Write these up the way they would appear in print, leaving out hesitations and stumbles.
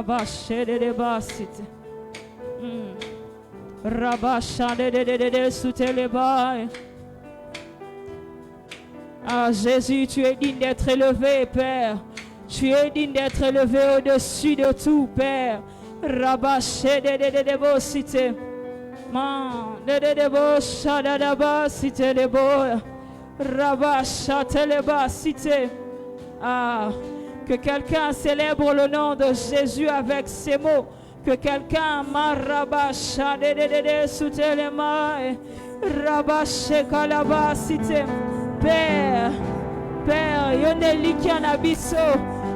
Rabashedebasite. Rabashadedededesutelebai. Ah Jésus, tu es digne d'être élevé, Père. Tu es digne d'être élevé au-dessus de tout, Père. Rabashedededebosite. Man, dededeboshadadabasite leboya. Rabashatelebasite. Ah, que quelqu'un célèbre le nom de Jésus avec ces mots. Que quelqu'un marabashadededesutelebai. Rabashekalabasite. Père, Père, Yonelikianabiso,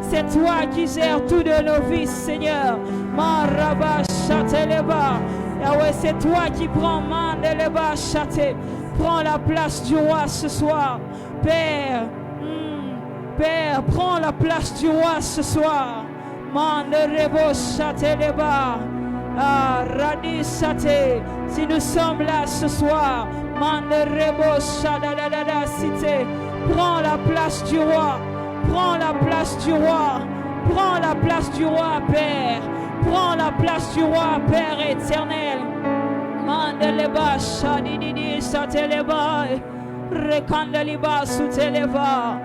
c'est toi qui gères tout de nos vies, Seigneur. Marabashateleba. Yahweh, c'est toi qui prends Mandeleba Chate. Prends la place du roi ce soir. Père, Père, prends la place du roi ce soir. Mandelebo Chateleba. Ah, Radisate. Si nous sommes là ce soir, Mandelebo Chadadadada Cité. Prends la place du roi. Prends la place du roi. Prends la place du roi, Père. Prends la place du roi, Père éternel. Mandeleba Shadididi Sateleba. Rekandeliba Suteleva.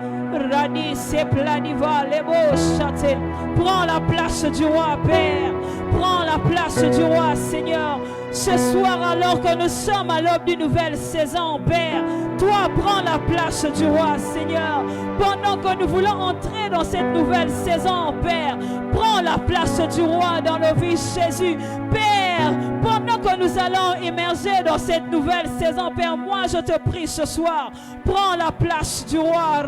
Radis et Planiva Lebo Chate. Prends la place du roi, Père. Prends la place du roi, Seigneur. Ce soir, alors que nous sommes à l'aube d'une nouvelle saison, Père, toi, prends la place du roi, Seigneur. Pendant que nous voulons entrer dans cette nouvelle saison, Père, prends la place du roi dans nos vies, Jésus. Père, pendant que nous allons émerger dans cette nouvelle saison, Père, moi, je te prie ce soir, prends la place du roi.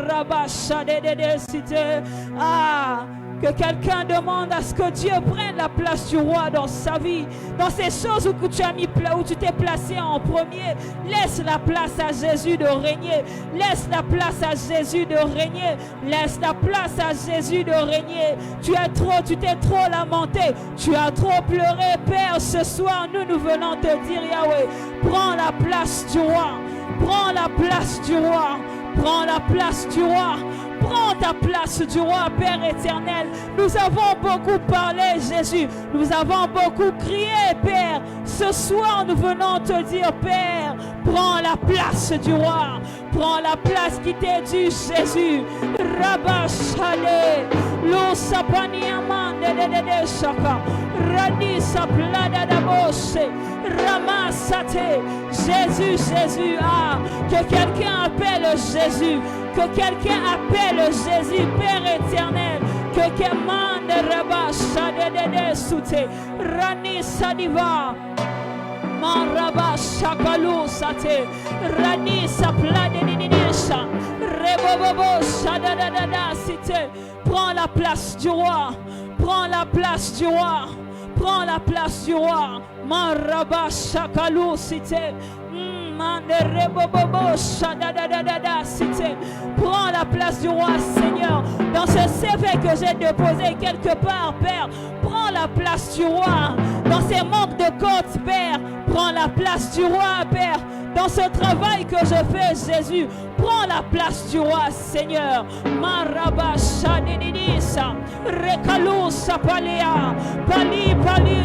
Ah, que quelqu'un demande à ce que Dieu prenne la place du roi dans sa vie, dans ces choses où tu as mis, où tu t'es placé en premier. Laisse la place à Jésus de régner. Laisse la place à Jésus de régner. Laisse la place à Jésus de régner. Tu t'es trop lamenté. Tu as trop pleuré, Père. Ce soir, nous venons te dire, Yahweh, prends la place du roi. Prends la place du roi. Prends la place du roi. Prends ta place du roi, Père éternel. Nous avons beaucoup parlé, Jésus. Nous avons beaucoup crié, Père. Ce soir, nous venons te dire, Père, prends la place du roi. Prends la place qui t'est due, Jésus. Rabashale, lo sapaniaman de shaka. Radi saplada da boshe. Ramasate. Jésus, Jésus. Ah, que quelqu'un appelle Jésus. Que quelqu'un appelle Jésus, Père éternel. Que quelqu'un de Rabasha de Soute. Rani Sadiva. Marabasha Kalou Sate. Rani Sapla de Ninisha. Rebobobo Shadadada Cité. Prends la place du roi. Prends la place du roi. Prends la place du roi. Marabasha Kalou Cité. Prends la place du roi, Seigneur. Dans ce CV que j'ai déposé quelque part, Père, prends la place du roi. Dans ces manques de côtes, Père, prends la place du roi, Père. Dans ce travail que je fais, Jésus, prends la place du roi, Seigneur. Marabasha Nidisa, Rekalou Sapalea, Pali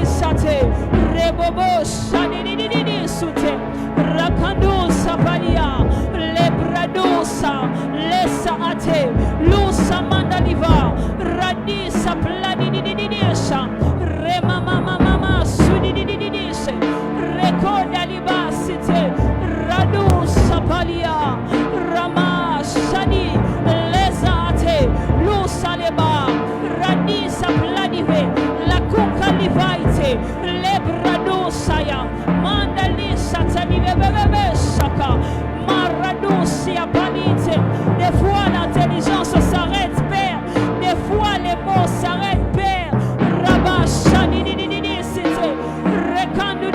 Sate, Rebobo Shadididi Sute, Rakando Sapalia, Lebradosa, Lesaate, Lusa Mandaliva, Radisa Planidididisha, Remama Sudidididisha, Rekoda Liba Cite, Radu Sapalia, Rama Shadi, Lesaate, Lusa Leba, Radisa Planive, La Kuka Livaite, Lebradosaya, Mandali Satanive Bebe Shaka, Maradosia Panite. Des fois l'intelligence s'arrête, Père. Des fois les mots s'arrêtent, Père. Rabashani Cité, Rekandu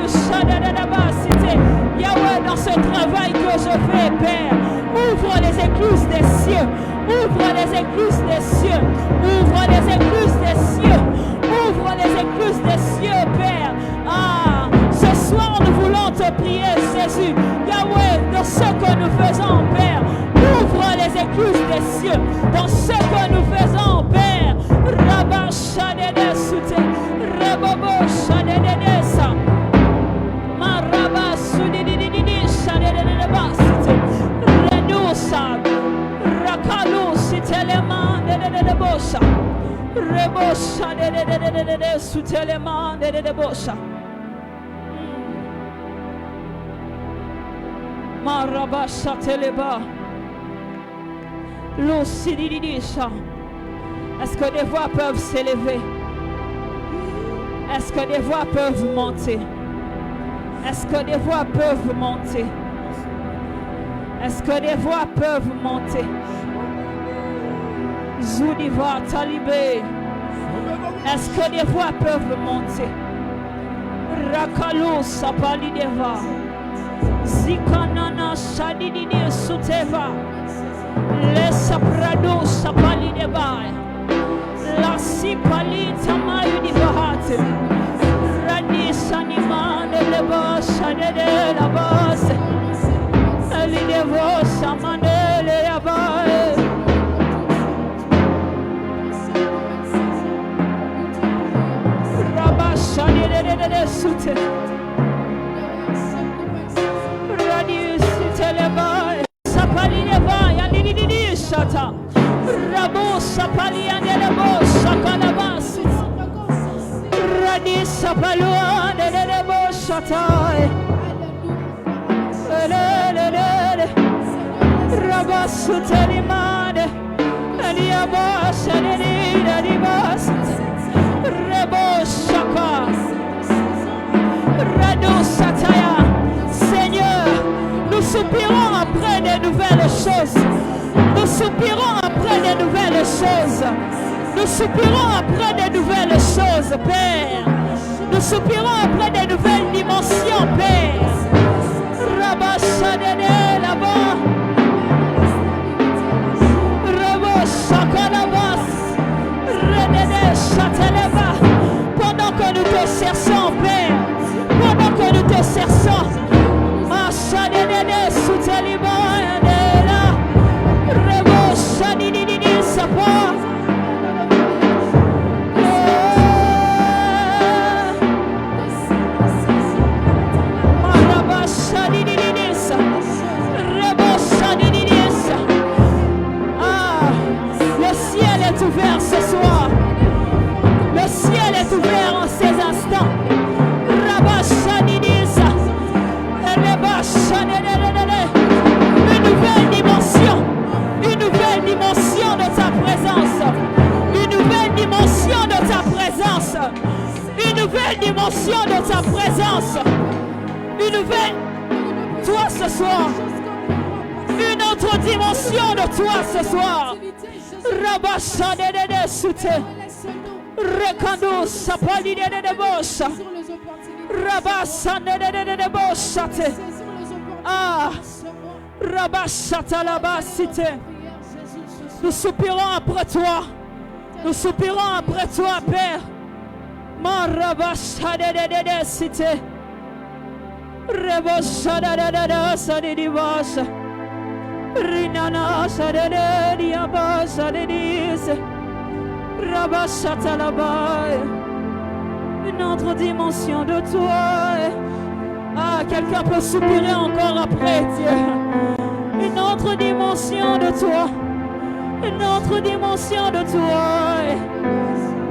Shadadaba Cité. Yahweh, dans ce travail que je fais, Père, ouvre les écluses des cieux. Ouvre les écluses des cieux. Ouvre les écluses des cieux. Ouvre les écluses des cieux, Père. Ah, ce soir nous voulons te prier, Jésus. Yahweh, dans ce que nous faisons, Père, ouvre les écluses des cieux. Dans ce que nous faisons, Père, Rabashadede Soute. Est-ce que des voix peuvent s'élever? Est-ce que des voix peuvent monter? Est-ce que des voix peuvent monter? Est-ce que des voix peuvent monter? Zuniva Talibé. Est-ce que des voix peuvent monter? Rakalo Sapali Deva. Zikanana Shadidi Suteva. Le Saprado Sapali Deva. La Sipali Tamayu Divahate. Radi Sanima de Leba Shadede la base. Ali Devo Samanele Abae. Shadede Sute. Radi Siteleba. Sapali Deva. Yandidi Shata. Rabo Sapali Andelebo Sakalabas. Radi Sapalua Delebo Shatai. Rabasutelimade. Eliabas Adelida Dibas. Rebo Shaka. Rado Sataya. Seigneur, nous soupirons après des nouvelles choses. Nous soupirons après des nouvelles choses. Nous soupirons après des nouvelles choses, Père. Nous soupirons après des nouvelles dimensions, Père. Rabashadene là-bas. Raboshakalabas. Redene Chateleba. Pendant que nous te cherchons, Père. Pendant que nous te cherchons. Mashadene Suteliba. Reboshadini Sapa. Le ciel est ouvert ce soir. Le ciel est ouvert en ces instants. Une nouvelle dimension. Une nouvelle dimension de ta présence. Une nouvelle dimension de ta présence. Une nouvelle dimension de ta présence. Une nouvelle. Toi ce soir. Une autre dimension de toi ce soir. Rabashadede Sute. Rekando Sapali de Bosha. Rabashadede Boshate. Ah. Rabashata Labasite. Nous soupirons après toi. Nous soupirons après toi, Père. Marabashadede Site. Reboshadada Sadidibasha. Rinana Sadede Diabasha Dedis. Rabashata Labai. Une autre dimension de toi. Ah, quelqu'un peut soupirer encore après Dieu. Une autre dimension de toi. Une autre dimension de toi.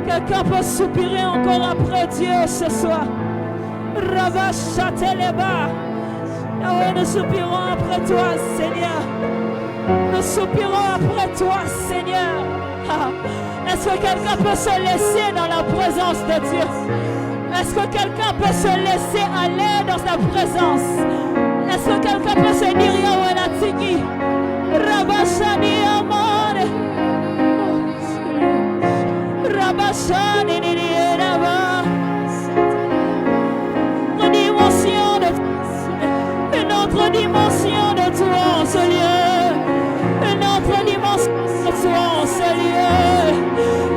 Quelqu'un peut soupirer encore après Dieu ce soir. Rabashateleba. Ah oui, nous soupirons après toi, Seigneur. Nous soupirons après toi, Seigneur. Ah. Est-ce que quelqu'un peut se laisser dans la présence de Dieu? Est-ce que quelqu'un peut se laisser aller dans sa présence? Est-ce que quelqu'un peut se dire Yawanatiki? Rabashani Amane. Rabashani Nidiyeva. Une dimension de une autre dimension de toi en ce lieu. Une autre dimension de toi en ce lieu.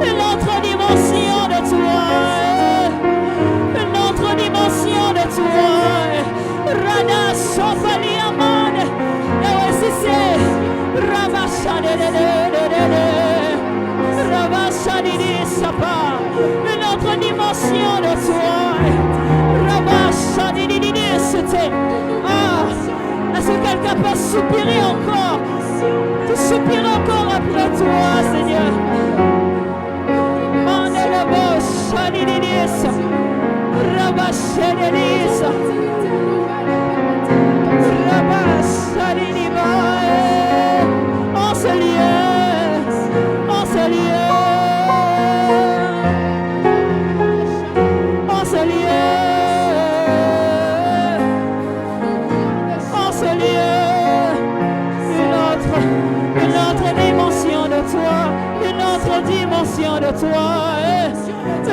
Une autre dimension de toi. Une autre dimension de toi. Rada Sofali Amane. Et aussi c'est Rabashani Rabashani Sapa. Une autre dimension de toi. Rabashani c'était. Ah, est-ce que quelqu'un peut soupirer encore? Tu soupires encore après toi, Seigneur.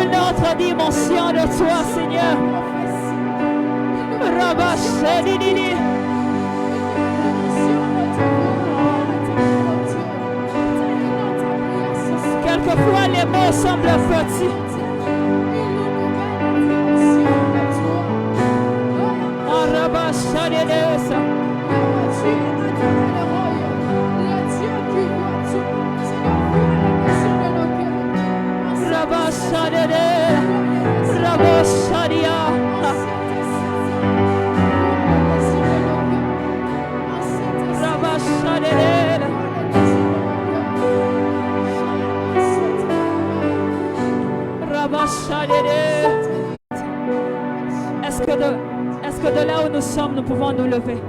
Une autre dimension de toi, Seigneur. Quelquefois les mots semblent petits. Est-ce que de là où nous sommes, nous pouvons nous lever?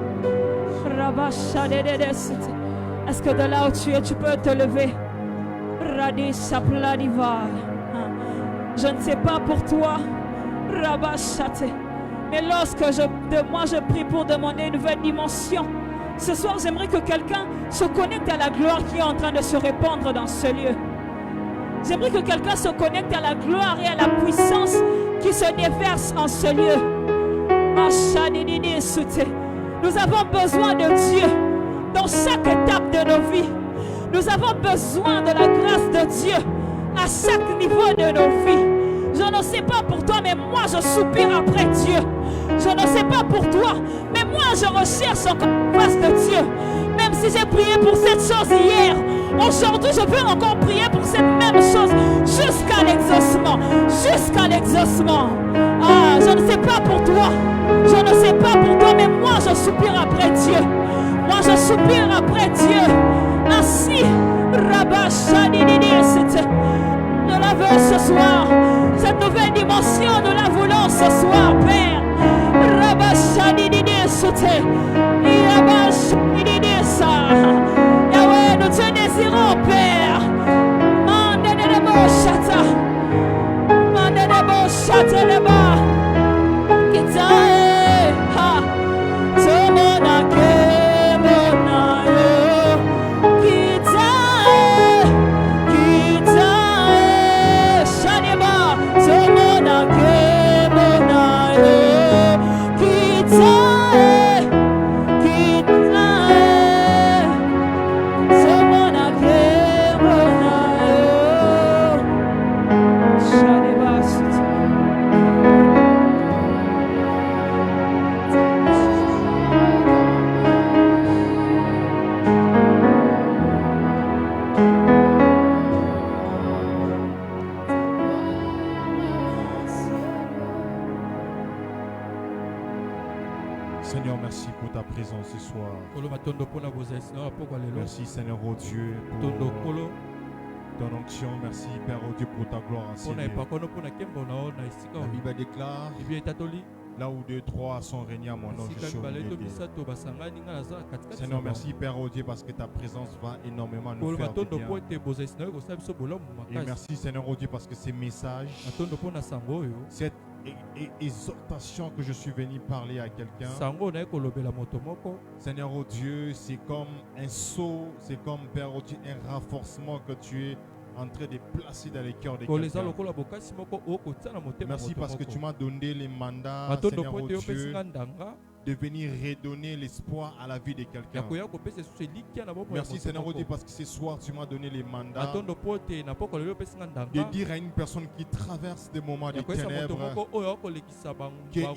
Est-ce que de là où tu es, tu peux te lever? Je ne sais pas pour toi, mais lorsque moi je prie pour demander une nouvelle dimension, ce soir j'aimerais que quelqu'un se connecte à la gloire qui est en train de se répandre dans ce lieu. J'aimerais que quelqu'un se connecte à la gloire et à la puissance qui se déverse en ce lieu. Nous avons besoin de Dieu dans chaque étape de nos vies. Nous avons besoin de la grâce de Dieu à chaque niveau de nos vies. Je ne sais pas pour toi, mais moi je soupire après Dieu. Je ne sais pas pour toi, mais moi je recherche encore la face de Dieu. Même si j'ai prié pour cette chose hier, aujourd'hui je veux encore prier pour cette même chose jusqu'à l'exaucement. Jusqu'à l'exaucement. Ah, je ne sais pas pour toi. Je ne sais pas pour toi, mais moi je soupire après Dieu. Moi je soupire après Dieu. Ainsi, nous la voulons ce soir. Cette nouvelle dimension, nous la voulons ce soir, Père. Yahweh, nous te désirons, Père. Seigneur, merci pour ta présence ce soir. Merci Seigneur, oh Dieu, pour ton onction. Merci Père, oh Dieu, pour ta gloire enseignée. La Bible déclare, là où 2, 3 sont réunis à mon nom, je suis au milieu d'eux. Seigneur, merci Père, oh Dieu, parce que ta présence va énormément nous faire du bien. Et merci Seigneur, oh Dieu, parce que ces messages, cette exhortation que je suis venu parler à quelqu'un, Seigneur, oh Dieu, c'est comme un saut, c'est comme Père, oh Dieu, un renforcement que tu es en train de placer dans les cœurs de quelqu'un. Merci parce que tu m'as donné les mandats, Seigneur, oh Dieu, de venir redonner l'espoir à la vie de quelqu'un. Merci Seigneur, oh Dieu, parce que ce soir tu m'as donné les mandats de dire à une personne qui traverse des moments de ténèbres qu'ils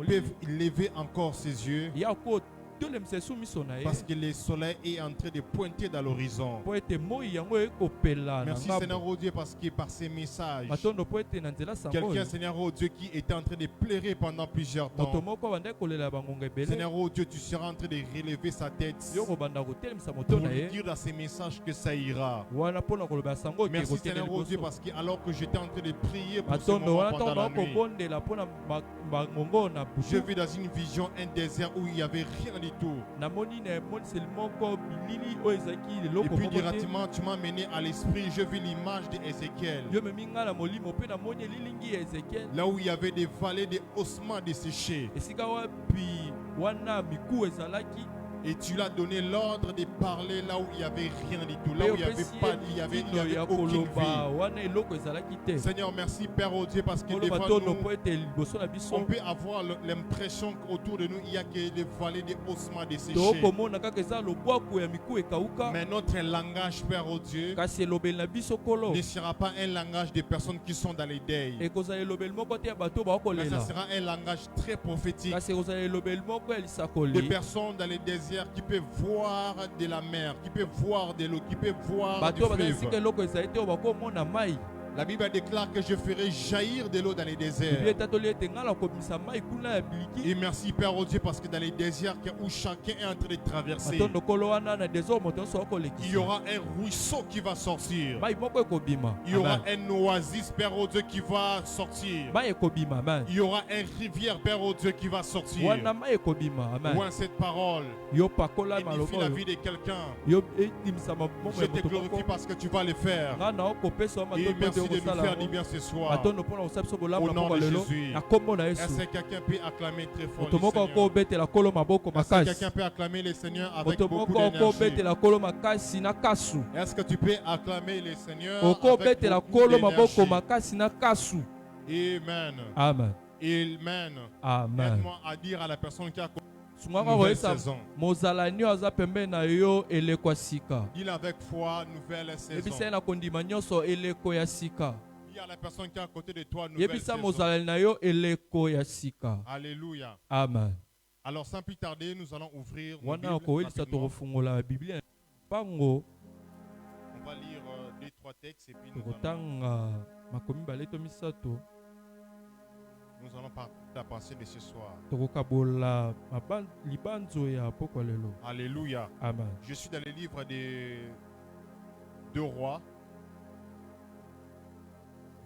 peuvent lever encore ses yeux Parce que le soleil est en train de pointer dans l'horizon. Merci Seigneur oh Dieu parce que par ces messages, quelqu'un Seigneur oh Dieu qui était en train de pleurer pendant plusieurs temps, Seigneur oh Dieu, tu seras en train de relever sa tête pour lui dire dans ces messages que ça ira. Merci Seigneur oh Dieu parce que alors que j'étais en train de prier pour ce moment pendant la nuit, je vis dans une vision un désert où il n'y avait rien du tout. Et puis directement tu m'as mené à l'esprit, je vis l'image d'Ézéchiel. Là où il y avait des vallées de ossements desséchés. Et tu l'as donné l'ordre de parler là où il n'y avait rien du tout. Là où il n'y avait pas de vie, il n'y avait aucune vie. Seigneur, merci Père oh Dieu parce que devant nous, on peut avoir l'impression qu'autour de nous, il n'y a que des vallées de ossements desséchés. Mais notre langage, Père oh Dieu, ne sera pas un langage de personnes qui sont dans les deuils. Mais ça sera un langage très prophétique. Des personnes dans les déserts qui peuvent voir de la mer, qui peuvent voir de l'eau, qui peuvent voir du fleuve. La Bible déclare que je ferai jaillir de l'eau dans les déserts. Et merci Père oh Dieu parce que dans les déserts où chacun est en train de traverser, il y aura un ruisseau qui va sortir. Il y aura un oasis Père oh Dieu qui va sortir. Il y aura une rivière Père oh Dieu qui va sortir. Ouin cette parole édifie la vie de quelqu'un. Je te glorifie parce que tu vas le faire. Et merci de nous faire du bien ce soir. Au nom de Jésus. Est-ce que quelqu'un peut acclamer très fort le Seigneur? Est-ce que quelqu'un peut acclamer le Seigneur avec beaucoup d'énergie? Est-ce que tu peux acclamer le Seigneur avec beaucoup d'énergie? Amen. Amen. Amen. Amen. Aide-moi à dire à la personne qui a nouvelle saison. Dis avec foi, nouvelle saison. Dis à la personne qui est à côté de toi, nouvelle saison. Alléluia. Amen. Alors sans plus tarder, nous allons ouvrir nos Bibles. On va lire 2-3 textes et puis nous allons parler de la pensée de ce soir. Alléluia. Amen. Je suis dans le livre des 2 Rois.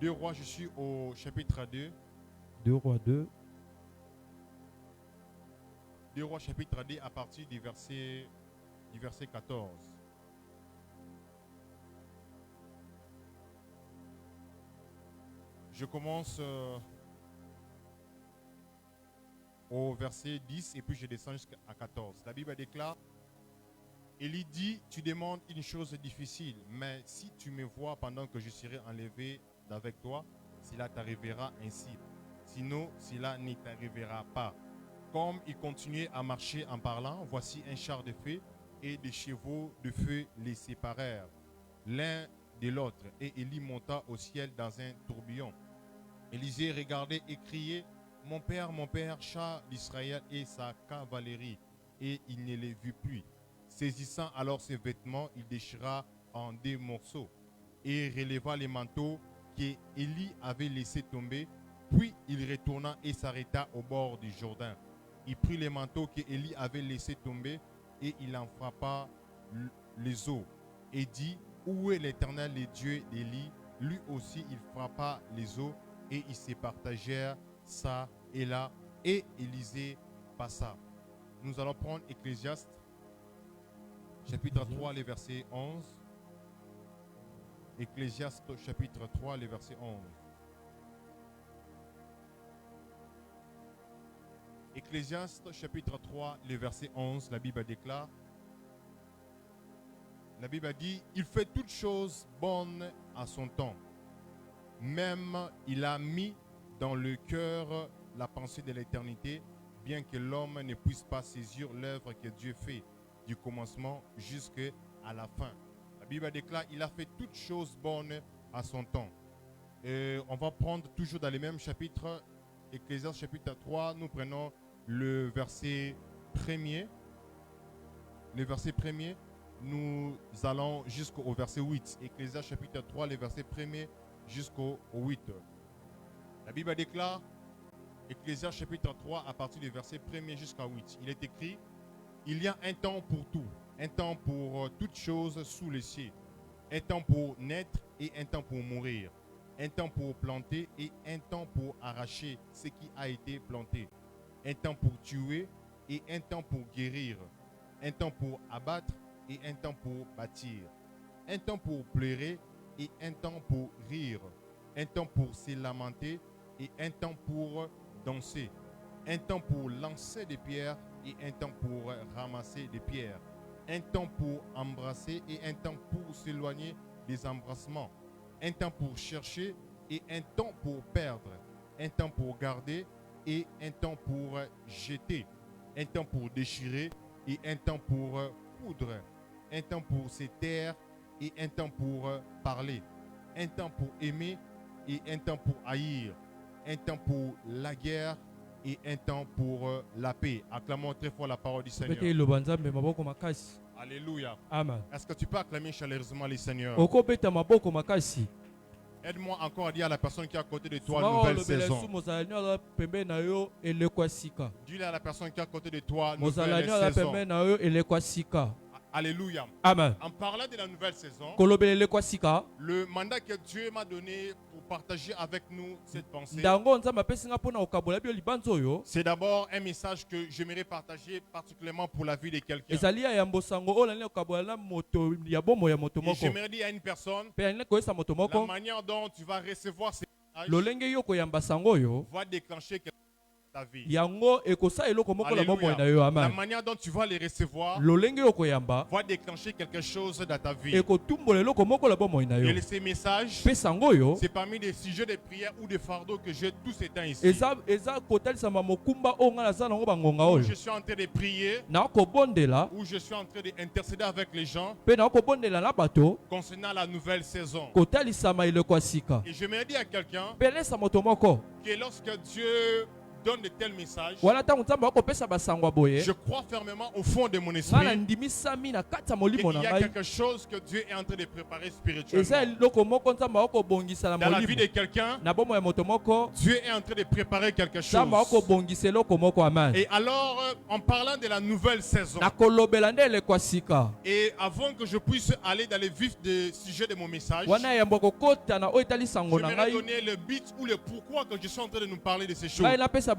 2 Rois, je suis au chapitre 2. 2 Rois 2. 2 Rois chapitre 2 à partir du verset 14. Je commence au verset 10 et puis je descends jusqu'à 14. La Bible déclare, Élie dit, tu demandes une chose difficile, mais si tu me vois pendant que je serai enlevé d'avec toi, cela t'arrivera ainsi. Sinon, cela ne t'arrivera pas. Comme il continuait à marcher en parlant, voici un char de feu et des chevaux de feu les séparèrent l'un de l'autre. Et Élie monta au ciel dans un tourbillon. Élisée regardait et criait, mon père, char d'Israël et sa cavalerie. Et il ne les vit plus. Saisissant alors ses vêtements, il déchira en 2 morceaux et releva les manteaux qu'Élie avait laissés tomber. Puis il retourna et s'arrêta au bord du Jourdain. Il prit les manteaux qu'Élie avait laissés tomber et il en frappa les eaux et dit, où est l'Éternel, le Dieu d'Élie? Lui aussi il frappa les eaux et ils se partagèrent ça et là, et Élisée passa. Nous allons prendre Ecclésiaste, chapitre 3, les versets 11. Ecclésiaste, chapitre 3, les versets 11. Ecclésiaste, chapitre 3, les versets 11, la Bible déclare, la Bible dit, il fait toutes choses bonnes à son temps. Même il a mis dans le cœur la pensée de l'éternité, bien que l'homme ne puisse pas saisir l'œuvre que Dieu fait du commencement jusqu'à la fin. La Bible déclare, il a fait toutes choses bonnes à son temps. Et on va prendre toujours dans les mêmes chapitres, Ecclésiaste chapitre 3, nous prenons le verset 1er le verset 1er, nous allons jusqu'au verset 8. Ecclésiaste chapitre 3, le verset 1er jusqu'au 8. La Bible déclare, Ecclésiaste chapitre 3, à partir du verset 1er jusqu'à 8. Il est écrit, il y a un temps pour tout, un temps pour toutes choses sous les cieux, un temps pour naître et un temps pour mourir, un temps pour planter et un temps pour arracher ce qui a été planté, un temps pour tuer et un temps pour guérir, un temps pour abattre et un temps pour bâtir, un temps pour pleurer et un temps pour rire, un temps pour se lamenter et un temps pour danser, un temps pour lancer des pierres et un temps pour ramasser des pierres, un temps pour embrasser et un temps pour s'éloigner des embrassements, un temps pour chercher et un temps pour perdre, un temps pour garder et un temps pour jeter, un temps pour déchirer et un temps pour coudre, un temps pour se taire et un temps pour parler, un temps pour aimer et un temps pour haïr, un temps pour la guerre et un temps pour la paix. Acclamons très fort la parole du Seigneur. Alléluia. Amen. Est-ce que tu peux acclamer chaleureusement le Seigneur? Aide-moi encore à dire à la personne qui est à côté de toi, nouvelle saison. Dis-le à la personne qui est à côté de toi, nouvelle saison. Alléluia. Amen. En parlant de la nouvelle saison, le mandat que Dieu m'a donné pour partager avec nous cette pensée, c'est d'abord un message que j'aimerais partager particulièrement pour la vie de quelqu'un. J'aimerais dire à une personne, la manière dont tu vas recevoir ces messages va déclencher quelque chose ta vie. La manière dont tu vas les recevoir va déclencher quelque chose dans ta vie. Et ces messages, c'est parmi des sujets de prière ou de fardeaux que j'ai tous ces temps ici. Où je suis en train de prier, où je suis en train d'intercéder avec les gens concernant la nouvelle saison. Et je me dis à quelqu'un que lorsque Dieu donne de tels messages, je crois fermement au fond de mon esprit qu'il y a quelque chose que Dieu est en train de préparer spirituellement. Dans la vie de quelqu'un, Dieu est en train de préparer quelque chose. Et alors, en parlant de la nouvelle saison, et avant que je puisse aller dans le vif du sujet de mon message, j'aimerais donner le but ou le pourquoi que je suis en train de nous parler de ces choses. La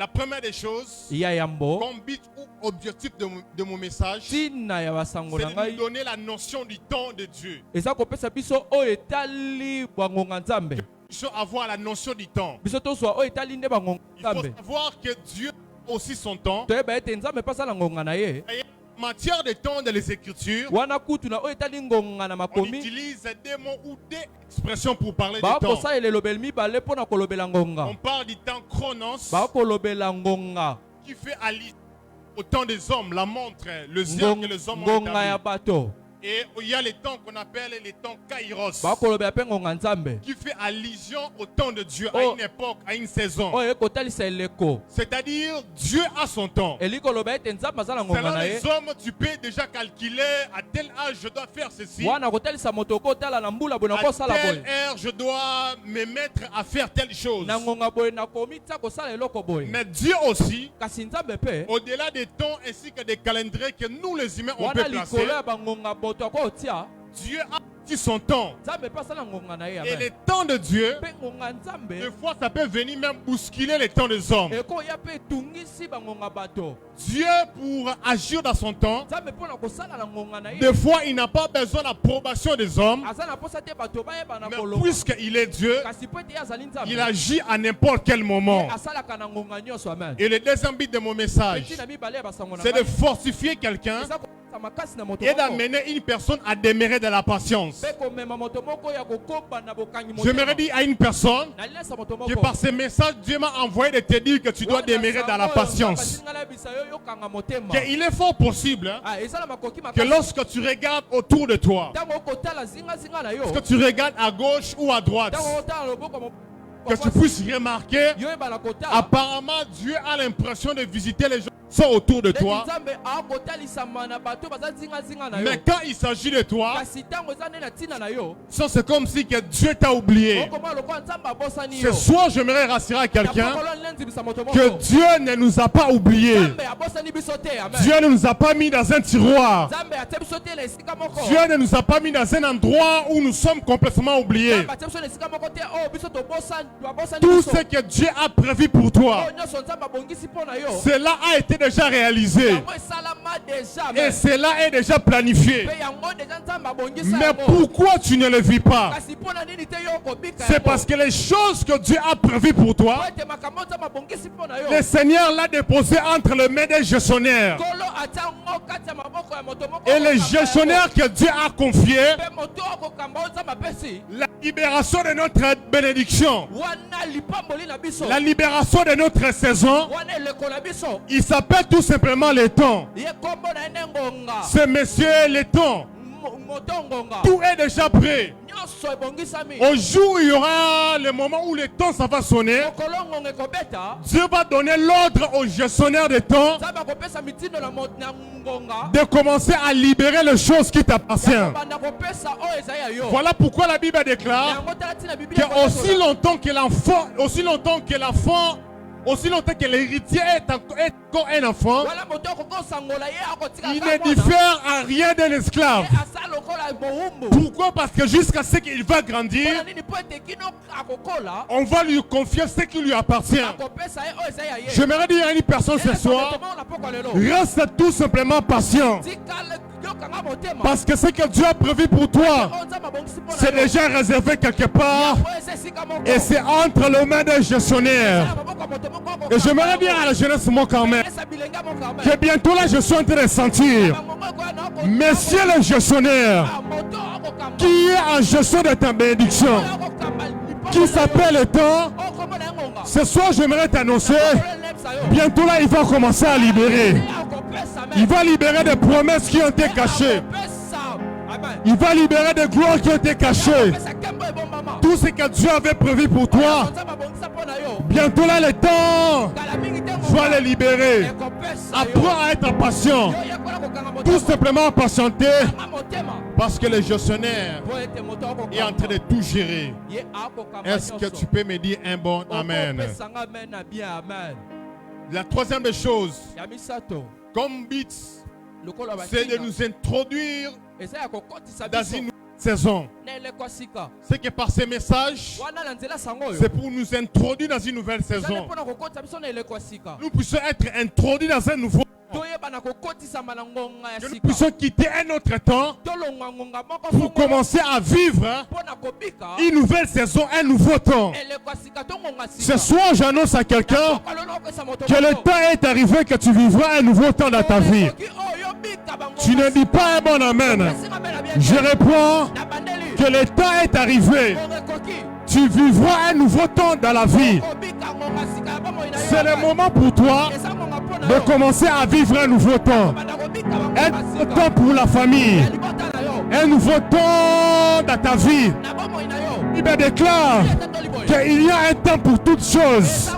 première des choses, comme but ou objectif de mon message, c'est de nous donner la notion du temps de Dieu. Il faut avoir la notion du temps. Il faut savoir que Dieu a aussi son temps. En matière de temps dans les Écritures, on utilise des mots ou des expressions pour parler du temps. On parle du temps chronos qui fait allusion au temps des hommes, la montre, le zèle que les hommes ont établi. Et il y a les temps qu'on appelle les temps kairos, qui fait allusion au temps de Dieu, à une époque, à une saison. C'est-à-dire, Dieu a son temps. Selon les hommes, tu peux déjà calculer à tel âge je dois faire ceci. À telle heure je dois me mettre à faire telle chose. Mais Dieu aussi, au-delà des temps ainsi que des calendriers que nous les humains on peut placer, Dieu a son temps. Et le temps de Dieu, des fois ça peut venir même bousculer le temps des hommes. Dieu, pour agir dans son temps, des fois il n'a pas besoin de l'approbation des hommes. Mais puisqu'il est Dieu, il agit à n'importe quel moment. Et le deuxième but de mon message, c'est de fortifier quelqu'un et d'amener une personne à demeurer dans la patience. J'aimerais dire à une personne que par ce message, Dieu m'a envoyé de te dire que tu dois demeurer dans la patience. Il est fort possible que lorsque tu regardes autour de toi, que tu regardes à gauche ou à droite, que tu puisses remarquer, apparemment Dieu a l'impression de visiter les gens sont autour de toi. Mais quand il s'agit de toi, c'est comme si que Dieu t'a oublié. Ce soir, j'aimerais rassurer à quelqu'un que Dieu ne nous a pas oubliés. Dieu ne nous a pas mis dans un tiroir. Dieu ne nous a pas mis dans un endroit où nous sommes complètement oubliés. Tout ce que Dieu a prévu pour toi, cela a été déjà réalisé. Et cela est déjà planifié. Mais pourquoi tu ne le vis pas? C'est parce que les choses que Dieu a prévues pour toi, le Seigneur l'a déposé entre les mains des gestionnaires. Et les gestionnaires que Dieu a confiés, la libération de notre bénédiction, la libération de notre saison, il s'appelle tout simplement le temps. Ce monsieur, le temps, tout est déjà prêt. Au jour où il y aura le moment où le temps ça va sonner, Dieu va donner l'ordre aux gestionnaires de temps de commencer à libérer les choses qui t'appartiennent. Voilà pourquoi la Bible déclare que aussi longtemps que l'héritier est encore un enfant, il ne diffère à rien d'un esclave. Pourquoi? Parce que jusqu'à ce qu'il va grandir, on va lui confier ce qui lui appartient. J'aimerais dire à une personne ce soir, reste tout simplement patient. Parce que ce que Dieu a prévu pour toi, c'est déjà réservé quelque part. Et c'est entre les mains des gestionnaires. Et j'aimerais dire à la jeunesse mon Carmel que bientôt là je suis en train de sentir, messieurs les gestionnaires, qui est en gestion de ta bénédiction, qui s'appelle le temps. Ce soir j'aimerais t'annoncer, bientôt là il va commencer à libérer. Il va libérer des promesses qui ont été cachées. Il va libérer des gloires qui ont été cachées. Tout ce que Dieu avait prévu pour toi, bientôt là le temps va les libérer. Apprends à être patient. Tout simplement patienter. Parce que le gestionnaire est en train de tout gérer. Est-ce que tu peux me dire un bon amen? La troisième des choses, comme but, c'est de nous introduire dans une saison. C'est que par ces messages, c'est pour nous introduire dans une nouvelle saison. Nous puissions être introduits dans un nouveau temps. Que nous puissions quitter un autre temps pour commencer à vivre une nouvelle saison, un nouveau temps. Ce soir, j'annonce à quelqu'un que le temps est arrivé, que tu vivras un nouveau temps dans ta vie. Tu ne dis pas un bon amen. Je réponds que le temps est arrivé. Tu vivras un nouveau temps dans la vie. C'est le moment pour toi de commencer à vivre un nouveau temps. Un nouveau temps pour la famille. Un nouveau temps dans ta vie. Il me déclare qu'il y a un temps pour toutes choses.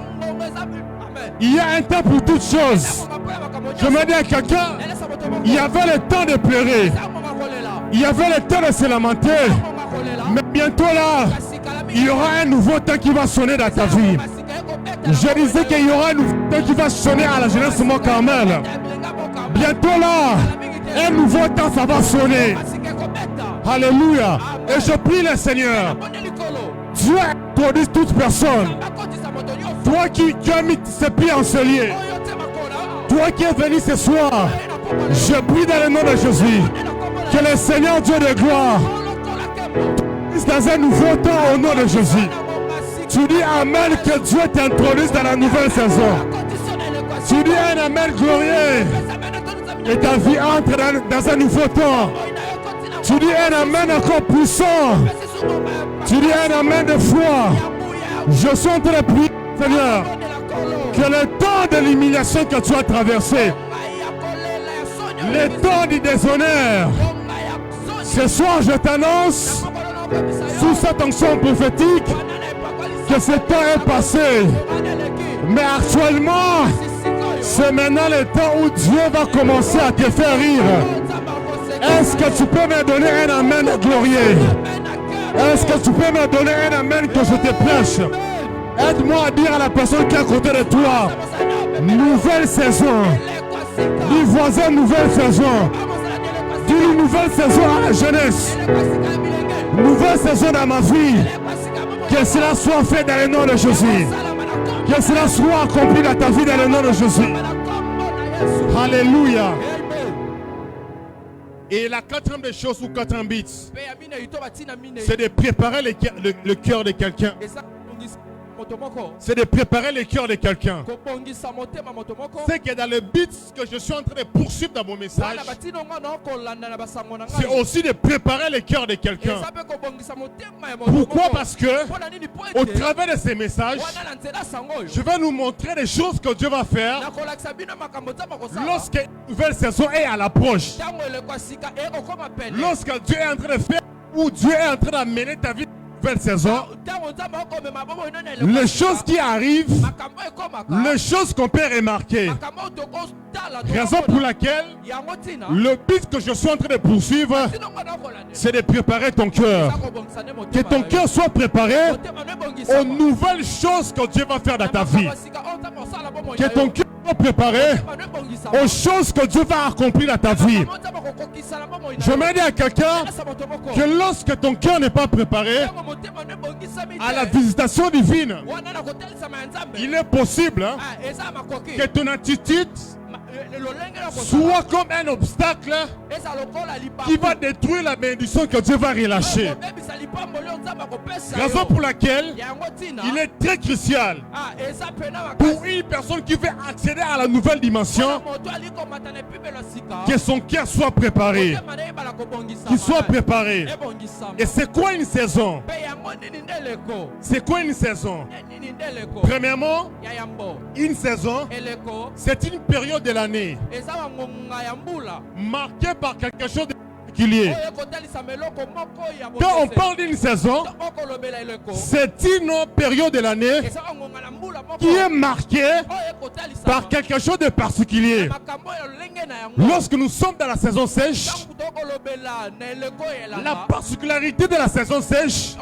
Il y a un temps pour toutes choses. Je me dis à quelqu'un, il y avait le temps de pleurer. Il y avait le temps de se lamenter. Mais bientôt là, il y aura un nouveau temps qui va sonner dans ta vie. Je disais qu'il y aura un nouveau temps qui va sonner à la jeunesse de mon Carmel. Bientôt là, un nouveau temps ça va sonner. Alléluia. Et je prie le Seigneur. Dieu introduit toute personne. Toi qui as mis ses pieds en cellier. Toi qui es venu ce soir. Je prie dans le nom de Jésus. Que le Seigneur Dieu de gloire dans un nouveau temps au nom de Jésus. Tu dis amen, que Dieu t'introduise dans la nouvelle saison. Tu dis un amen glorieux et ta vie entre dans un nouveau temps. Tu dis un amen encore puissant. Tu dis un amen de foi. Je suis en train de prier, Seigneur, que le temps de l'humiliation que tu as traversé, le temps du déshonneur, ce soir je t'annonce sous cette onction prophétique que ce temps est passé. Mais actuellement, C'est maintenant le temps où Dieu va commencer à te faire rire. Est-ce que tu peux me donner un amen glorieux? Est-ce que tu peux me donner un amen que je te prêche? Aide-moi à dire à la personne qui est à côté de toi, nouvelle saison. Du voisin, nouvelle saison. Dis nouvelle saison à la jeunesse. Nouvelle saison dans ma vie. Que cela soit fait dans le nom de Jésus. Que cela soit accompli dans ta vie dans le nom de Jésus. Alléluia. Et la quatrième des choses ou quatrième bits, c'est de préparer le cœur de quelqu'un. C'est de préparer le cœur de quelqu'un. C'est que dans le but que je suis en train de poursuivre dans mon message, c'est aussi de préparer le cœur de quelqu'un. Pourquoi? Parce que au travers de ces messages, je vais nous montrer des choses que Dieu va faire lorsque une nouvelle saison est à l'approche. Lorsque Dieu est en train de faire ou Dieu est en train d'amener ta vie nouvelle saison, les choses qui arrivent, les choses qu'on peut remarquer, raison pour laquelle le but que je suis en train de poursuivre, c'est de préparer ton cœur. Que ton cœur soit préparé aux nouvelles choses que Dieu va faire dans ta vie. Que ton cœur soit préparé aux choses que Dieu va accomplir dans ta vie. Je me dis à quelqu'un que lorsque ton cœur n'est pas préparé à la visitation divine, il est possible que ton attitude soit comme un obstacle qui va détruire la bénédiction que Dieu va relâcher. Raison pour laquelle il est très crucial pour une personne qui veut accéder à la nouvelle dimension que son cœur soit préparé, qu'il soit préparé. Et c'est quoi une saison? C'est quoi une saison? Premièrement, une saison, c'est une période de l'année marquée par quelque chose de particulier. Quand on parle d'une saison, c'est une période de l'année qui est marquée par quelque chose de particulier. Lorsque nous sommes dans la saison sèche, la particularité de la saison sèche,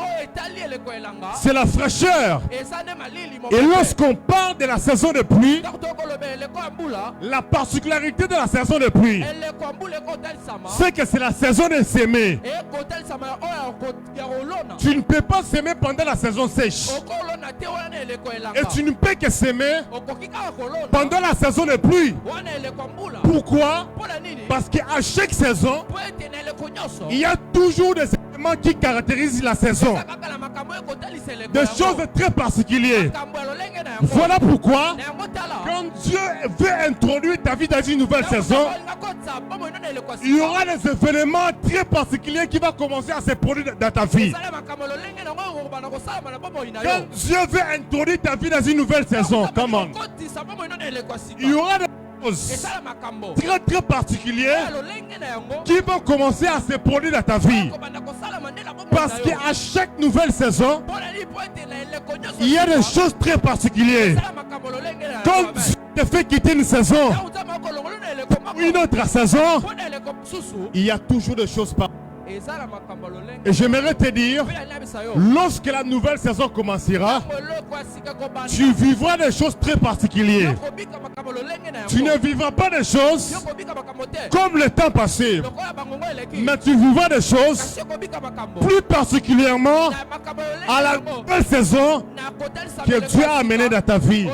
c'est la fraîcheur. Et lorsqu'on parle de la saison de pluie, la particularité de la saison de pluie, c'est que c'est la saison de s'aimer. Tu ne peux pas s'aimer pendant la saison sèche. Et tu ne peux que s'aimer pendant la saison de pluie. Pourquoi? Parce qu'à chaque saison, il y a toujours des éléments qui caractérisent la saison. Des choses très particulières. Voilà pourquoi, quand Dieu veut introduire ta vie dans une nouvelle saison, il y aura des événements très particuliers qui vont commencer à se produire dans ta vie. Quand Dieu veut introduire ta vie dans une nouvelle saison, comment? Il y aura des choses très très particulières qui vont commencer à se produire dans ta vie. Parce qu'à chaque nouvelle saison, il y a des choses très particulières. Quand Dieu te fait quitter une saison pour une autre saison, il y a toujours des choses particulières. Et j'aimerais te dire, lorsque la nouvelle saison commencera, tu vivras des choses très particulières. Tu ne vivras pas des choses comme le temps passé, mais tu vivras des choses plus particulièrement à la nouvelle saison que Dieu a amenée dans ta vie.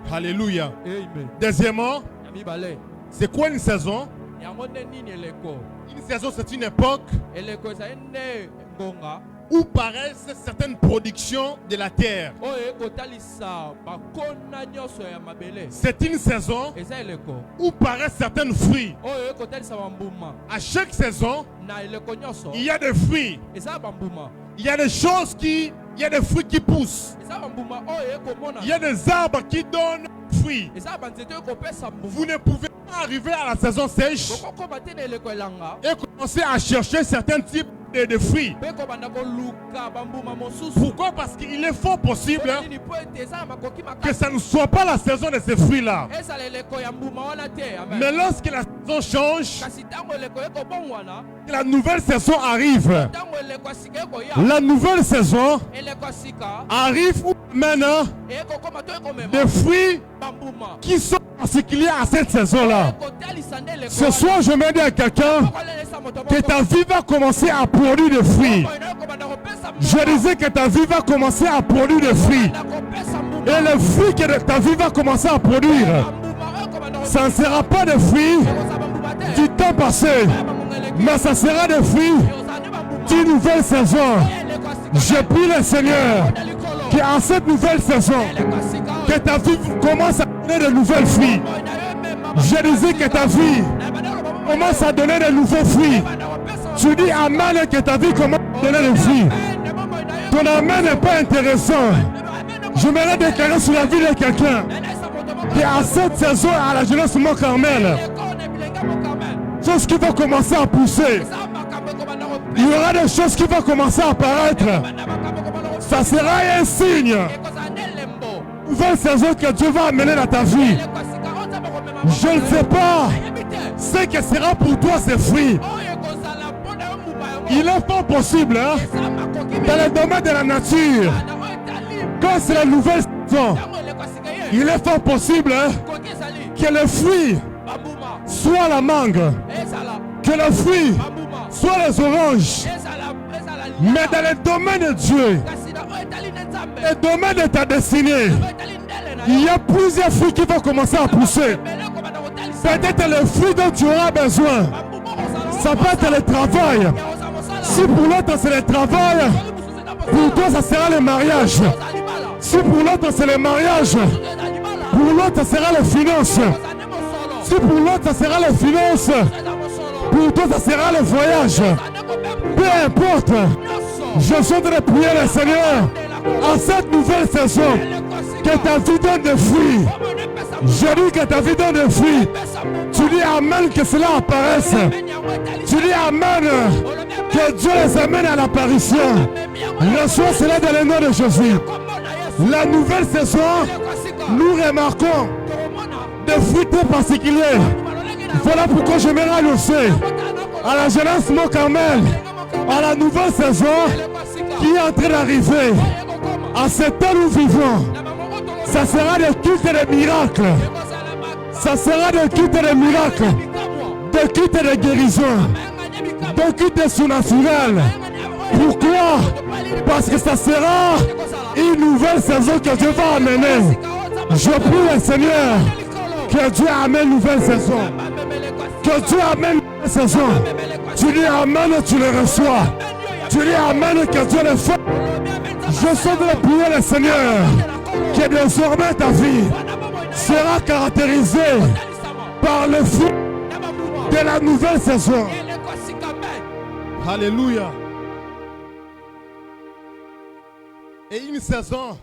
Alléluia. Deuxièmement, c'est quoi une saison? Une saison, c'est une époque où paraissent certaines productions de la terre. C'est une saison où paraissent certains fruits. À chaque saison, il y a des fruits. Il y a des choses qui... Il y a des fruits qui poussent. Il y a des arbres qui donnent fruits. Vous ne pouvez pas arriver à la saison sèche et commencer à chercher certains types de fruits. Pourquoi? Parce qu'il est fort possible que ça ne soit pas la saison de ces fruits-là. Mais lorsque la saison change, la nouvelle saison arrive. La nouvelle saison arrive où maintenant des fruits qui sont particuliers à cette saison-là. Ce soir, je me dis à quelqu'un que ta vie va commencer à produire des fruits. Je disais que ta vie va commencer à produire des fruits. Et les fruits que ta vie va commencer à produire, ça ne sera pas des fruits du temps passé, mais ça sera des fruits d'une nouvelle saison. Je prie le Seigneur qu'en cette nouvelle saison, que ta vie commence à donner de nouvelles fruits. Je disais que ta vie commence à donner de nouveaux fruits. Tu dis amen, que ta vie commence à donner des fruits. Ton amen n'est pas intéressant. Je m'aimerais déclarer sur la vie de quelqu'un qui à cette saison à la jeunesse Mont Carmel, choses qui vont commencer à pousser. Il y aura des choses qui vont commencer à apparaître. Ça sera un signe. Nouvelle saison que Dieu va amener dans ta vie. Je ne sais pas ce que sera pour toi ces fruits. Il est pas possible, hein, dans le domaine de la nature, quand c'est la nouvelle saison, il est fort possible, hein, que le fruit soit la mangue, que le fruit soit les oranges. Mais dans le domaine de Dieu, le domaine de ta destinée, il y a plusieurs fruits qui vont commencer à pousser. Peut-être le fruit dont tu auras besoin. Ça peut être le travail. Si pour l'autre c'est le travail, pour toi ça sera le mariage. Si pour l'autre c'est le mariage, pour l'autre ça sera les finances. Si pour l'autre ça sera les finances, pour toi ça sera le voyage. Peu importe, je suis en train de prier le Seigneur en cette nouvelle saison que ta vie donne des fruits. Je dis que ta vie donne des fruits. Tu dis amen que cela apparaisse. Tu dis amen que Dieu les amène à l'apparition. Reçois cela dans le nom de Jésus. La nouvelle saison, nous remarquons des fruits très particuliers. Voilà pourquoi je me annoncer à la jeunesse Mont Carmel, à la nouvelle saison qui est en train d'arriver. À ce temps où nous vivons, ça sera des cultes de miracles. Ça sera des cultes de miracles, des cultes de guérison, des cultes de surnaturel. Pourquoi? Parce que ça sera une nouvelle saison que Dieu va amener. Je prie le Seigneur que Dieu amène une nouvelle saison. Que Dieu amène une nouvelle saison. Tu dis amen, tu le reçois. Tu dis amen, que Dieu le fait. Je suis de prier le Seigneur que désormais ta vie sera caractérisée par le fruit de la nouvelle saison. Alléluia. Et une saison,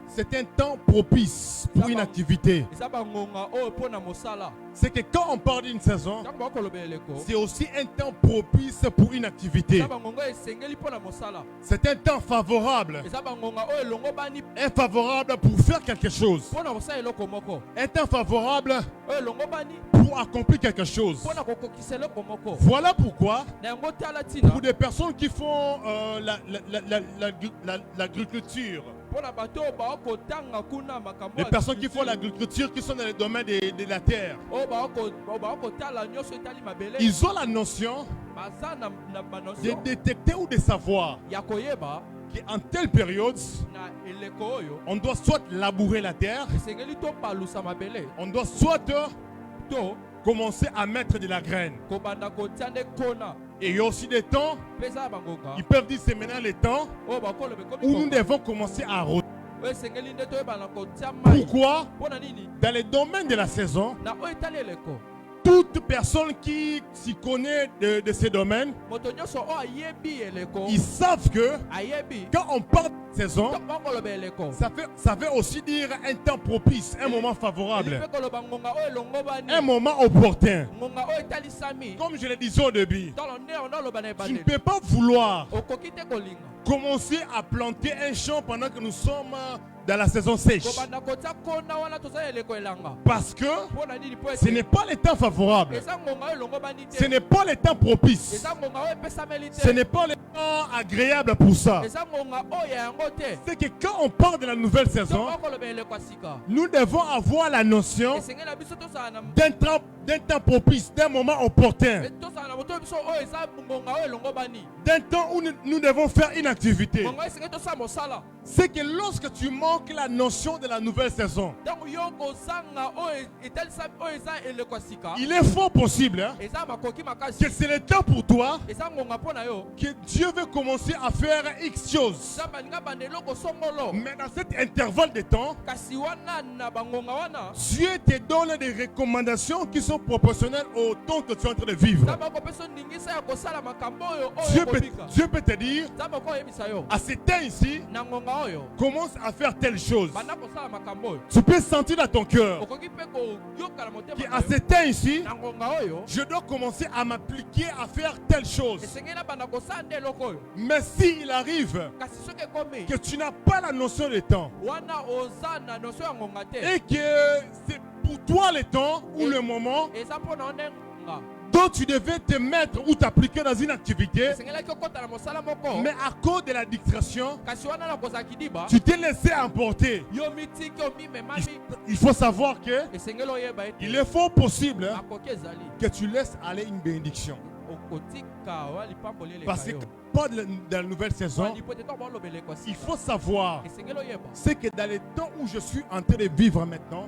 c'est un temps propice pour une activité. C'est que quand on parle d'une saison, c'est aussi un temps propice pour une activité. C'est un temps favorable. Favorable pour faire quelque chose. Un temps favorable pour accomplir quelque chose. Voilà pourquoi, pour des personnes qui font l'agriculture, les personnes qui font l'agriculture, qui sont dans le domaine de la terre, ils ont la notion de détecter ou de savoir qu'en telle période, on doit soit labourer la terre, on doit soit commencer à mettre de la graine. Et il y a aussi des temps, ils peuvent dire c'est maintenant le temps où nous devons commencer à arroser. Pourquoi? Dans le domaine de la saison, toute personne qui s'y connaît de ces domaines, ils savent que quand on parle de saison, ça veut aussi dire un temps propice, un moment favorable, un moment opportun. Comme je le disais au début, tu ne peux pas vouloir commencer à planter un champ pendant que nous sommes dans la saison sèche. Parce que ce n'est pas le temps favorable. Ce n'est pas le temps propice. Ce n'est pas le temps agréable pour ça. C'est que quand on parle de la nouvelle saison, nous devons avoir la notion d'un temps propice, d'un moment opportun, d'un temps où nous devons faire une activité. C'est que lorsque tu manques la notion de la nouvelle saison, il est fort possible que c'est le temps pour toi que Dieu veut commencer à faire X choses. Mais dans cet intervalle de temps, Dieu te donne des recommandations qui sont proportionnelles au temps que tu es en train de vivre. Dieu peut te dire, à ce temps ici, commence à faire telle chose. Tu peux sentir dans ton cœur qu'à ce temps ici, je dois commencer à m'appliquer à faire telle chose. Mais s'il arrive que tu n'as pas la notion du temps et que c'est pour toi le temps ou le moment dont tu devais te mettre ou t'appliquer dans une activité, mais à cause de la distraction, tu t'es laissé emporter. Il faut savoir que il est fort possible que tu laisses aller une bénédiction. Parce que pas de la nouvelle saison, il faut savoir, c'est que dans les temps où je suis en train de vivre maintenant,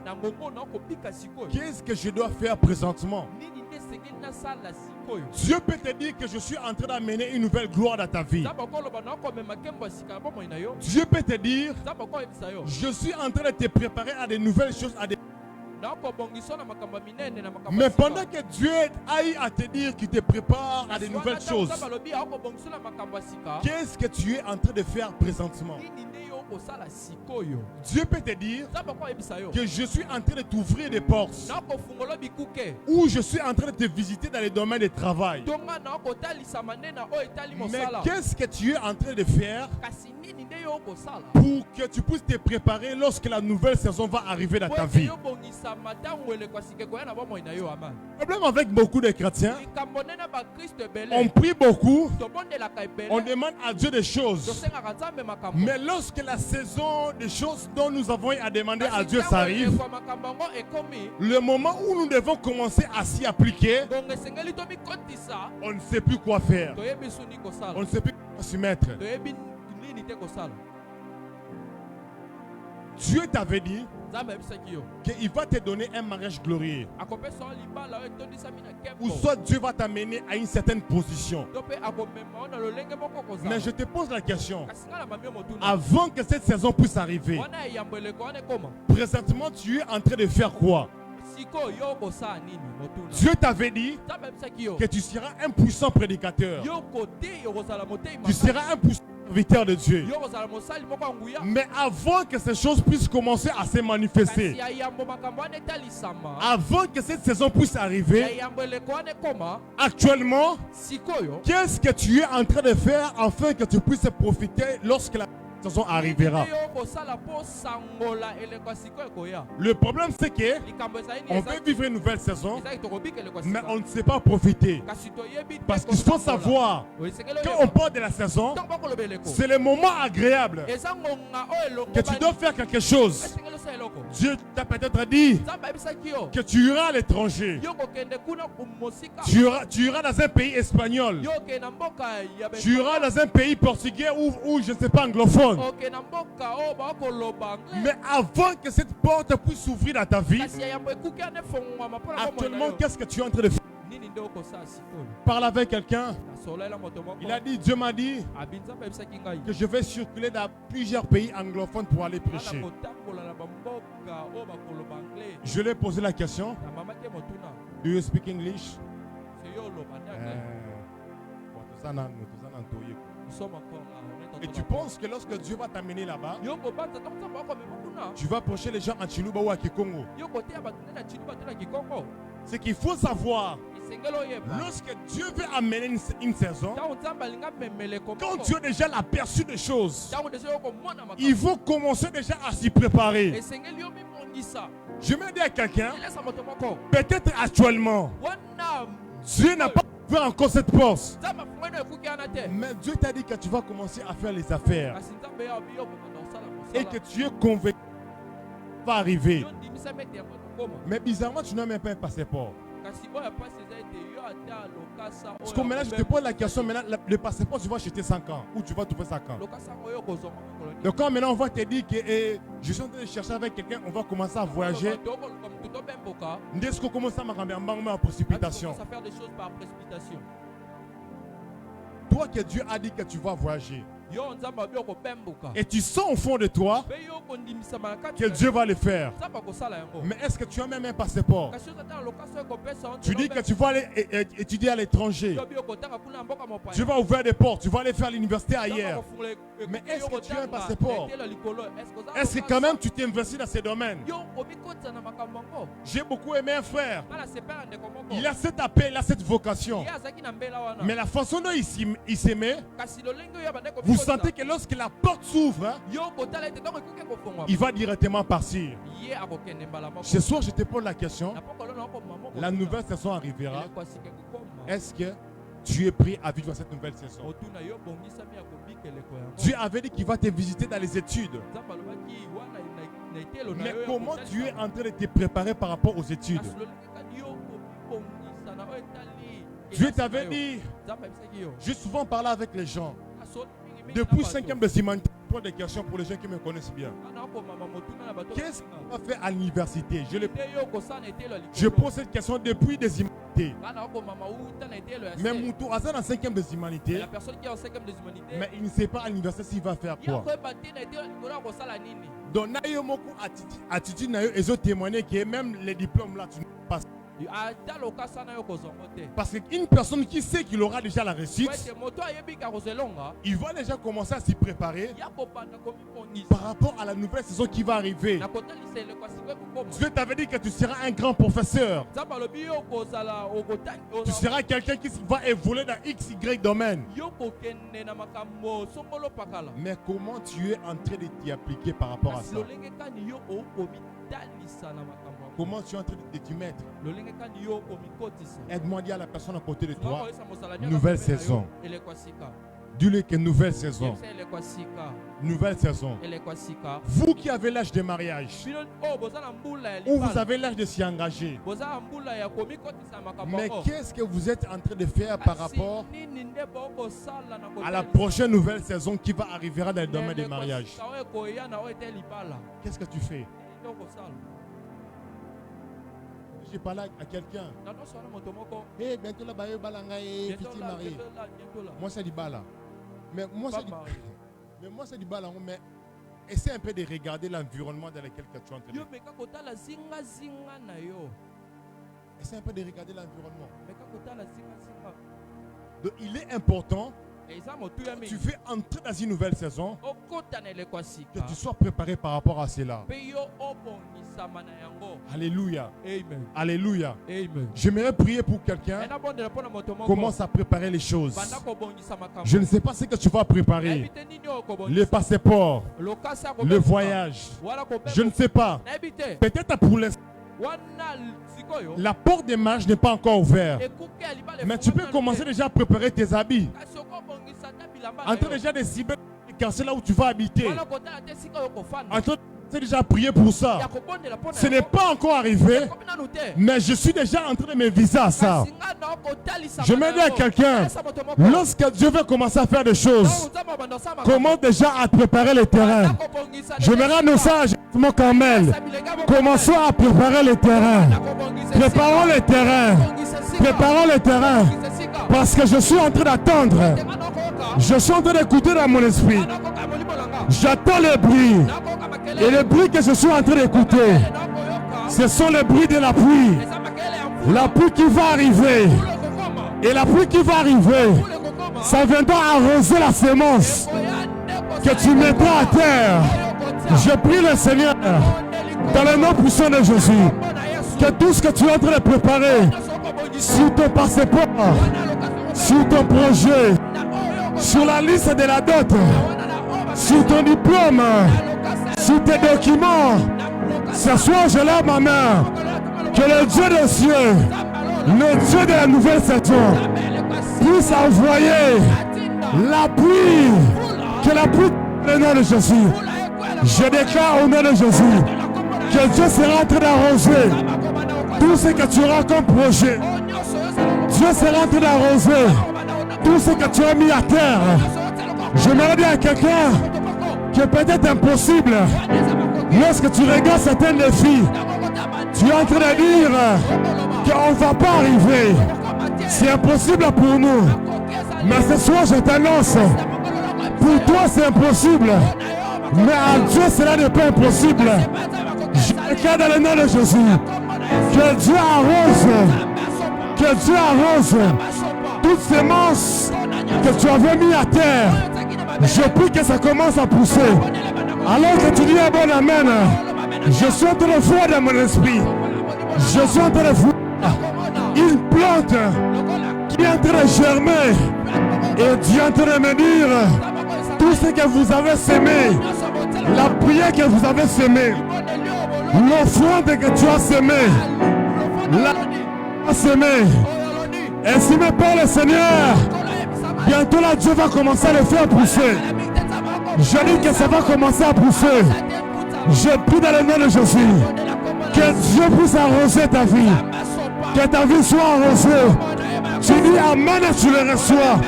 qu'est-ce que je dois faire présentement? Dieu peut te dire que je suis en train d'amener une nouvelle gloire dans ta vie. Dieu peut te dire, je suis en train de te préparer à de nouvelles choses, mais pendant que Dieu aille à te dire qu'il te prépare à de nouvelles choses, qu'est-ce que tu es en train de faire présentement? Dieu peut te dire que je suis en train de t'ouvrir des portes, ou je suis en train de te visiter dans les domaines de travail. Mais qu'est-ce que tu es en train de faire pour que tu puisses te préparer lorsque la nouvelle saison va arriver dans ta vie? Le problème avec beaucoup de chrétiens, on prie beaucoup, on demande à Dieu des choses, mais lorsque la saison des choses dont nous avons à demander à Dieu s'arrive, le moment où nous devons commencer à s'y appliquer, on ne sait plus quoi faire, on ne sait plus quoi s'y mettre. Dieu t'avait dit qu'il va te donner un mariage glorieux, ou soit Dieu va t'amener à une certaine position. Mais je te pose la question, avant que cette saison puisse arriver, présentement tu es en train de faire quoi? Dieu t'avait dit que tu seras un puissant prédicateur, tu seras un puissant serviteur de Dieu. Mais avant que ces choses puissent commencer à se manifester, avant que cette saison puisse arriver, actuellement, qu'est-ce que tu es en train de faire afin que tu puisses profiter lorsque la saison arrivera? Le problème c'est que on veut vivre une nouvelle saison, mais on ne sait pas profiter. Parce qu'il faut savoir, quand on parle de la saison, c'est le moment agréable que tu dois faire quelque chose. Dieu t'a peut-être dit que tu iras à l'étranger, tu iras dans un pays espagnol, tu iras dans un pays portugais ou je ne sais pas, anglophone. Mais avant que cette porte puisse s'ouvrir dans ta vie, actuellement, qu'est-ce que tu es en train de faire? Parle avec quelqu'un. Il a dit, Dieu m'a dit que je vais circuler dans plusieurs pays anglophones pour aller prêcher. Je lui ai posé la question, Do you speak English? Et tu penses que lorsque Dieu va t'amener là-bas, tu vas approcher les gens à Chiluba ou à Kikongo. Ce qu'il faut savoir, lorsque Dieu veut amener une saison, quand Dieu déjà l'aperçu des choses, il faut commencer déjà à s'y préparer. Je me dis à quelqu'un, peut-être actuellement, Dieu n'a pas ouvert encore cette porte. Mais Dieu t'a dit que tu vas commencer à faire les affaires. Et que tu es convaincu que ça va arriver. Mais bizarrement, tu n'as même pas un passeport. Parce que maintenant, je te pose la question, maintenant, le passeport, tu vas acheter 5 ans. Ou tu vas trouver 5 ans. Donc quand maintenant on va te dire que je suis en train de chercher avec quelqu'un, on va commencer à voyager. Dès qu'on commence à me en précipitation. Toi que Dieu a dit que tu vas voyager. Et tu sens au fond de toi que Dieu va le faire. Mais est-ce que tu as même un passeport? Tu dis que tu vas aller étudier à l'étranger. Tu vas ouvrir des portes. Tu vas aller faire l'université ailleurs. Mais est-ce que tu as un passeport? Est-ce que quand même tu t'investis dans ces domaines? J'ai beaucoup aimé un frère. Il a cet appel, il a cette vocation. Mais la façon dont il s'aimait, vous sentez que lorsque la porte s'ouvre, il va directement partir. Ce soir, je te pose la question. La nouvelle saison arrivera. Est-ce que tu es prêt à vivre cette nouvelle saison? Dieu avait dit qu'il va te visiter dans les études. Mais comment tu es en train de te préparer par rapport aux études? Dieu t'avait dit, j'ai souvent parlé avec les gens. Depuis 5e des humanités, je pose des questions pour les gens qui me connaissent bien. Qu'est-ce qu'on a fait à l'université? Je pose cette question depuis des humanités. Mais Moutou a ça dans 5e des humanités. Mais il ne sait pas à l'université s'il va faire quoi. Donc, attitude, ils ont témoigné que même les diplômes là, tu ne passes pas. Parce qu'une personne qui sait qu'il aura déjà la réussite, il va déjà commencer à s'y préparer par rapport à la nouvelle saison qui va arriver. Dieu t'avait dit que tu seras un grand professeur. Tu seras quelqu'un qui va évoluer dans XY domaine. Mais comment tu es en train de t'y appliquer par rapport à ça? Comment tu es en train de t'y mettre? Aide-moi à dire à la personne à côté de toi, nouvelle saison. Dis-lui que nouvelle saison. Nouvelle saison. Vous qui avez l'âge de mariage, ou vous avez l'âge de s'y engager, mais qu'est-ce que vous êtes en train de faire par rapport à la prochaine nouvelle saison qui va arriver dans le domaine des mariages? Qu'est-ce que tu fais? J'ai parlé à quelqu'un. Hey, bientôt là, moi c'est du bala. Mais moi c'est du bala. Mais essaie un peu de regarder l'environnement dans lequel tu es en train de. Essaie un peu de regarder l'environnement. Donc il est important. Quand tu veux entrer dans une nouvelle saison, que tu sois préparé par rapport à cela. Alléluia. Amen. Alléluia. Amen. J'aimerais prier pour quelqu'un. Commence à préparer les choses. Je ne sais pas ce que tu vas préparer. Le passeport, le voyage. Je ne sais pas. Peut-être pour l'instant, la porte des marches n'est pas encore ouverte. Mais tu peux commencer déjà à préparer tes habits. En train déjà de cibler les quartiers là où tu vas habiter. En train de déjà prier pour ça. Ce n'est pas encore arrivé. Mais je suis déjà en train de me viser à ça. Je me dis à quelqu'un, lorsque Dieu veut commencer à faire des choses, commence déjà à préparer le terrain. Je me rends ça à mon Carmel. Commençons à préparer le terrain. Préparons le terrain. Préparons le terrain. Parce que je suis en train d'attendre. Je suis en train d'écouter dans mon esprit. J'attends le bruit. Et le bruit que je suis en train d'écouter, ce sont les bruits de la pluie. La pluie qui va arriver. Et la pluie qui va arriver, ça viendra arroser la sémence que tu mettras à terre. Je prie le Seigneur, dans le nom puissant de Jésus, que tout ce que tu es en train de préparer sur ton passeport, sur ton projet, sur la liste de la dot, sur ton diplôme, sur tes documents, ce soir je lève ma main, que le Dieu des cieux, le Dieu de la nouvelle saison, puisse envoyer la pluie, que la pluie dans le nom de Jésus. Je déclare au nom de Jésus que Dieu sera en train d'arroser tout ce que tu auras comme projet. Dieu sera en train d'arroser tout ce que tu as mis à terre. Je me dis à quelqu'un qui est peut-être impossible. Lorsque tu regardes certains défis, tu es en train de dire qu'on ne va pas arriver. C'est impossible pour nous. Mais ce soir, je t'annonce, pour toi c'est impossible. Mais à Dieu, cela n'est pas impossible. Je déclare dans le nom de Jésus que Dieu arrose toutes ces semences que tu avais mis à terre. Je prie que ça commence à pousser. Alors que tu dis un bon amen, je suis en train de voir dans mon esprit. Je suis en train de voir une plante qui est en train de germer. Et Dieu est en train de me dire tout ce que vous avez semé, la prière que vous avez semée, l'offrande que tu as semée, la semé. Ainsi me parle le Seigneur. Bientôt là, Dieu va commencer à le faire pousser. Je dis que ça va commencer à pousser. Je prie dans le nom de Jésus que Dieu puisse arroser ta vie. Que ta vie soit arrosée. Tu dis Amen et tu le reçois.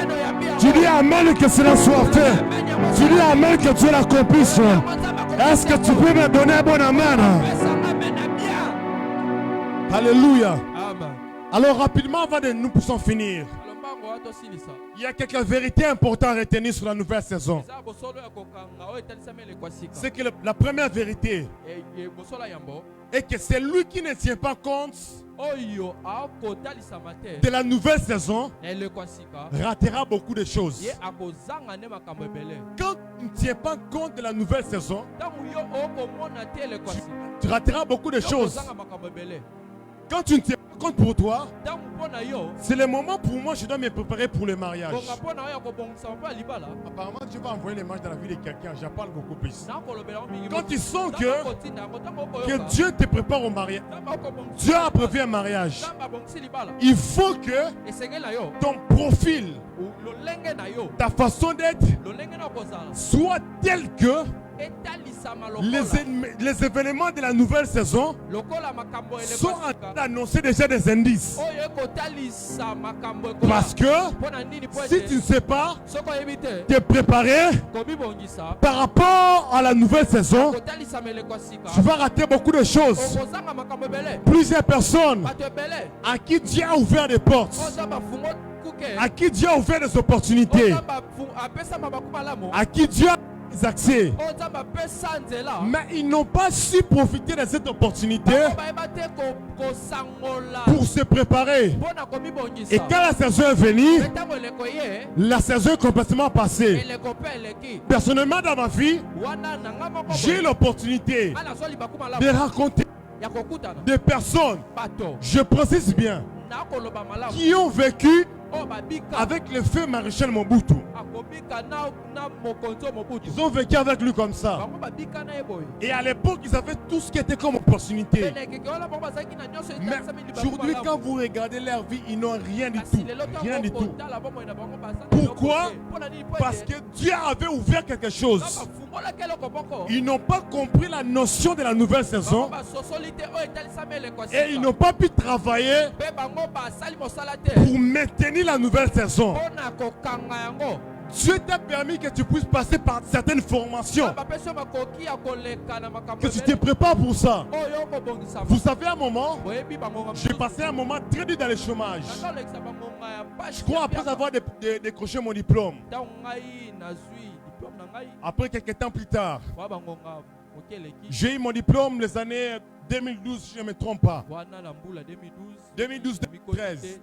Tu dis Amen que cela soit fait. Tu dis Amen que Dieu l'accomplisse. Est-ce que tu peux me donner un bon Amen? Alléluia. Alors rapidement avant de nous puissions finir, il y a quelques vérités importantes à retenir sur la nouvelle saison. C'est que la première vérité est que c'est lui qui ne tient pas compte de la nouvelle saison ratera beaucoup de choses. Quand tu ne tiens pas compte de la nouvelle saison, tu rateras beaucoup de choses. Quand tu ne tiens pas compte pour toi, c'est le moment pour moi, je dois me préparer pour le mariage. Apparemment, Dieu va envoyer les mariages dans la vie de quelqu'un. J'en parle beaucoup plus. Quand tu sens que Dieu te prépare au mariage, Dieu a prévu un mariage, il faut que ton profil, ta façon d'être soit tel que les événements de la nouvelle saison sont en train d'annoncer déjà des indices. Parce que si tu ne sais pas te préparer par rapport à la nouvelle saison, tu vas rater beaucoup de choses. Plusieurs personnes à qui Dieu a ouvert des portes, à qui Dieu a ouvert des opportunités, à qui Dieu a des accès, mais ils n'ont pas su profiter de cette opportunité pour se préparer. Et quand la saison est venue, la saison est complètement passée. Personnellement dans ma vie, j'ai eu l'opportunité de rencontrer des personnes, je précise bien, qui ont vécu avec le feu maréchal Mobutu. Ils ont vécu avec lui comme ça. Et à l'époque, ils avaient tout ce qui était comme opportunité. Mais aujourd'hui, quand vous regardez leur vie, ils n'ont rien du tout. Rien du tout. Pourquoi? Parce que Dieu avait ouvert quelque chose. Ils n'ont pas compris la notion de la nouvelle saison. Et ils n'ont pas pu travailler pour maintenir la nouvelle saison. Dieu t'a permis que tu puisses passer par certaines formations, que tu te prépares pour ça. Vous savez, à un moment, j'ai passé un moment très dur dans le chômage. Je crois après avoir décroché mon diplôme. Après quelques temps plus tard, J'ai eu mon diplôme les années 2012, si je ne me trompe pas. 2012-2013.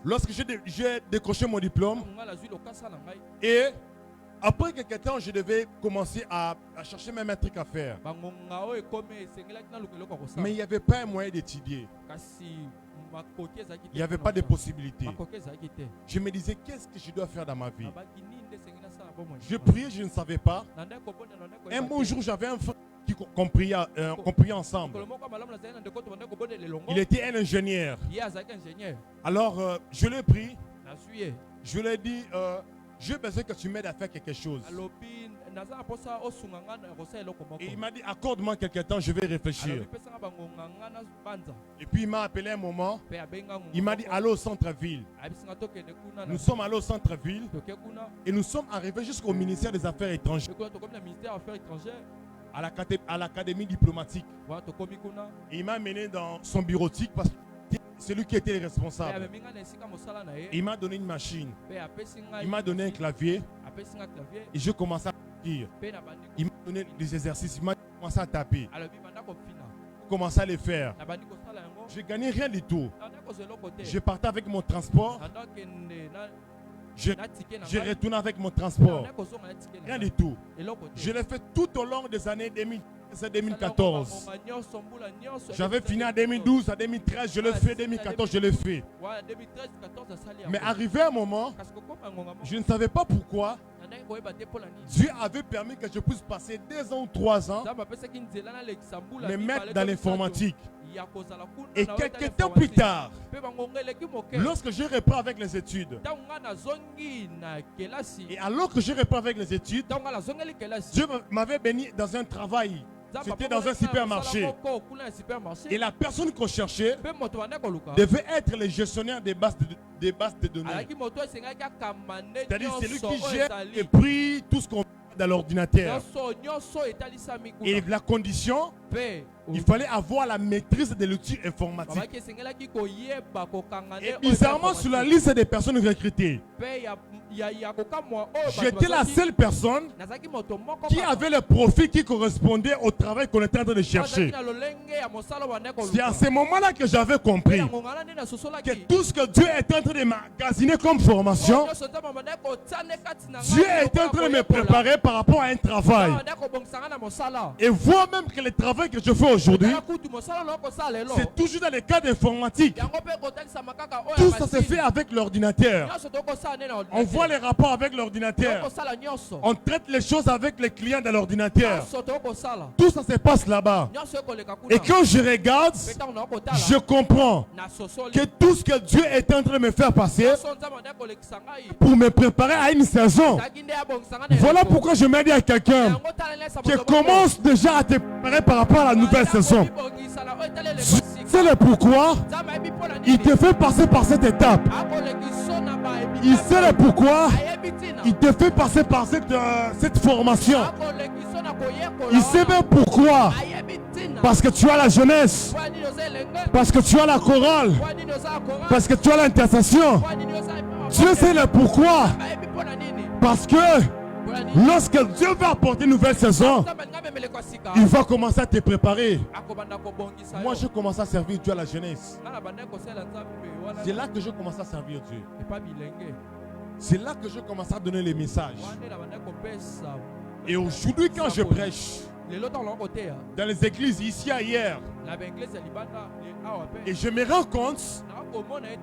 Lorsque j'ai décroché mon diplôme, et après quelques temps, je devais commencer à chercher même un truc à faire. Mais il n'y avait pas un moyen d'étudier. Il n'y avait pas de possibilité. Je me disais, qu'est-ce que je dois faire dans ma vie? Je priais, je ne savais pas. Un bon jour, j'avais un frère qui comprit ensemble. Il était un ingénieur. Alors, je l'ai pris. Je lui ai dit, j'ai besoin que tu m'aides à faire quelque chose. Et il m'a dit, accorde-moi quelques temps, je vais réfléchir. Et puis il m'a appelé un moment. Il m'a dit, allez au centre-ville. Nous sommes allés au centre-ville. Et nous sommes arrivés jusqu'au ministère des Affaires étrangères. À l'académie diplomatique. Et il m'a mené dans son bureautique parce que c'est lui qui était le responsable. Il m'a donné une machine. Il m'a donné un clavier. Et je commençais à dire. Il m'a donné des exercices. Il m'a commencé à taper. Je commençais à les faire. Je ne gagnais rien du tout. Je partais avec mon transport. Je retourne avec mon transport. Rien du tout. Je l'ai fait tout au long des années 2014. J'avais fini en 2012, en 2013, je l'ai fait, 2014, je l'ai fait. Mais arrivé un moment, je ne savais pas pourquoi Dieu avait permis que je puisse passer 2 ans ou 3 ans me mettre dans l'informatique. Et quelques temps plus tard, lorsque je reprends avec les études, et alors que je reprends avec les études, Dieu m'avait béni dans un travail. C'était dans un supermarché. Et la personne qu'on cherchait devait être le gestionnaire des bases de données. C'est-à-dire c'est lui qui gère et pris tout ce qu'on fait dans l'ordinateur. Et la condition, il fallait avoir la maîtrise de l'outil informatique. Et bizarrement, sur la liste des personnes recrutées, j'étais la seule personne qui avait le profil qui correspondait au travail qu'on était en train de chercher. C'est à ce moment-là que j'avais compris que tout ce que Dieu est en train de magasiner comme formation, Dieu est en train de me préparer par rapport à un travail. Et voir même que le travail que je fais aujourd'hui, c'est toujours dans les cas d'informatique. Tout ça se fait avec l'ordinateur. On voit les rapports avec l'ordinateur. On traite les choses avec les clients de l'ordinateur. Tout ça se passe là-bas. Et quand je regarde, je comprends que tout ce que Dieu est en train de me faire passer pour me préparer à une saison. Voilà pourquoi je me dis à quelqu'un qui commence déjà à te préparer par rapport à la nouvelle saison. C'est le pourquoi il te fait passer par cette étape. Il sait le pourquoi il te fait passer par cette formation. Il sait bien pourquoi. Parce que tu as la jeunesse. Parce que tu as la chorale. Parce que tu as l'intercession. Dieu sait le pourquoi. Parce que lorsque Dieu va apporter une nouvelle saison, il va commencer à te préparer. Moi, je commence à servir Dieu à la jeunesse. C'est là que je commence à servir Dieu. C'est là que je commence à donner les messages. Et aujourd'hui, quand je prêche dans les églises ici ailleurs, et je me rends compte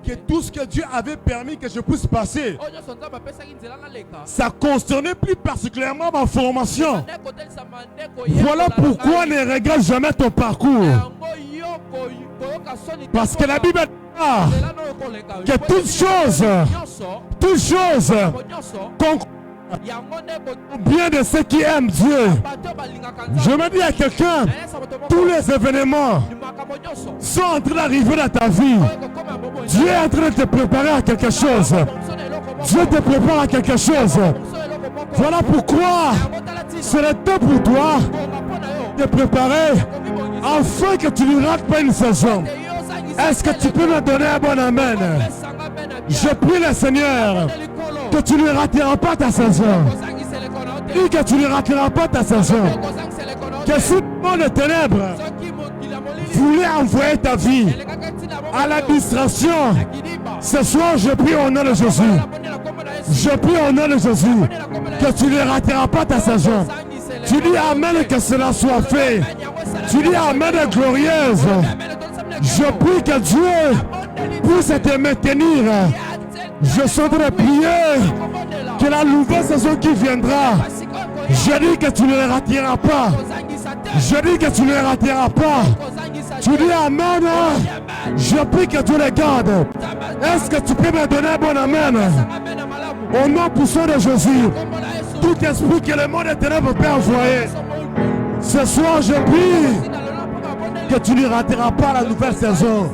que tout ce que Dieu avait permis que je puisse passer, ça concernait plus particulièrement ma formation. Voilà pourquoi ne regarde jamais ton parcours. Parce que la Bible dit que toutes choses bien de ceux qui aiment Dieu. Je me dis à quelqu'un, tous les événements sont en train d'arriver dans ta vie. Dieu est en train de te préparer à quelque chose. Dieu te prépare à quelque chose. Voilà pourquoi c'est le temps pour toi de te préparer afin que tu ne rates pas une saison. Est-ce que tu peux me donner un bon amen? Je prie le Seigneur que tu ne rateras pas ta saison. Et que tu ne rateras pas ta saison. que si le monde des ténèbres voulait envoyer ta vie à la distraction, ce soir je prie au nom de Jésus. Je prie au nom de Jésus que tu ne rateras pas ta saison. Tu dis Amen, que cela soit fait. Tu dis Amen glorieuse. Je prie que Dieu puisse te maintenir. Je suis en train de prier que la nouvelle saison qui viendra, je dis que tu ne le rateras pas. Je dis que tu ne le rateras pas. Tu dis Amen. Je prie que tu les gardes. Est-ce que tu peux me donner un bon Amen? Au nom puissant de Jésus, tout esprit que le monde des ténèbres peut envoyer, ce soir je prie que tu ne rateras pas la nouvelle saison.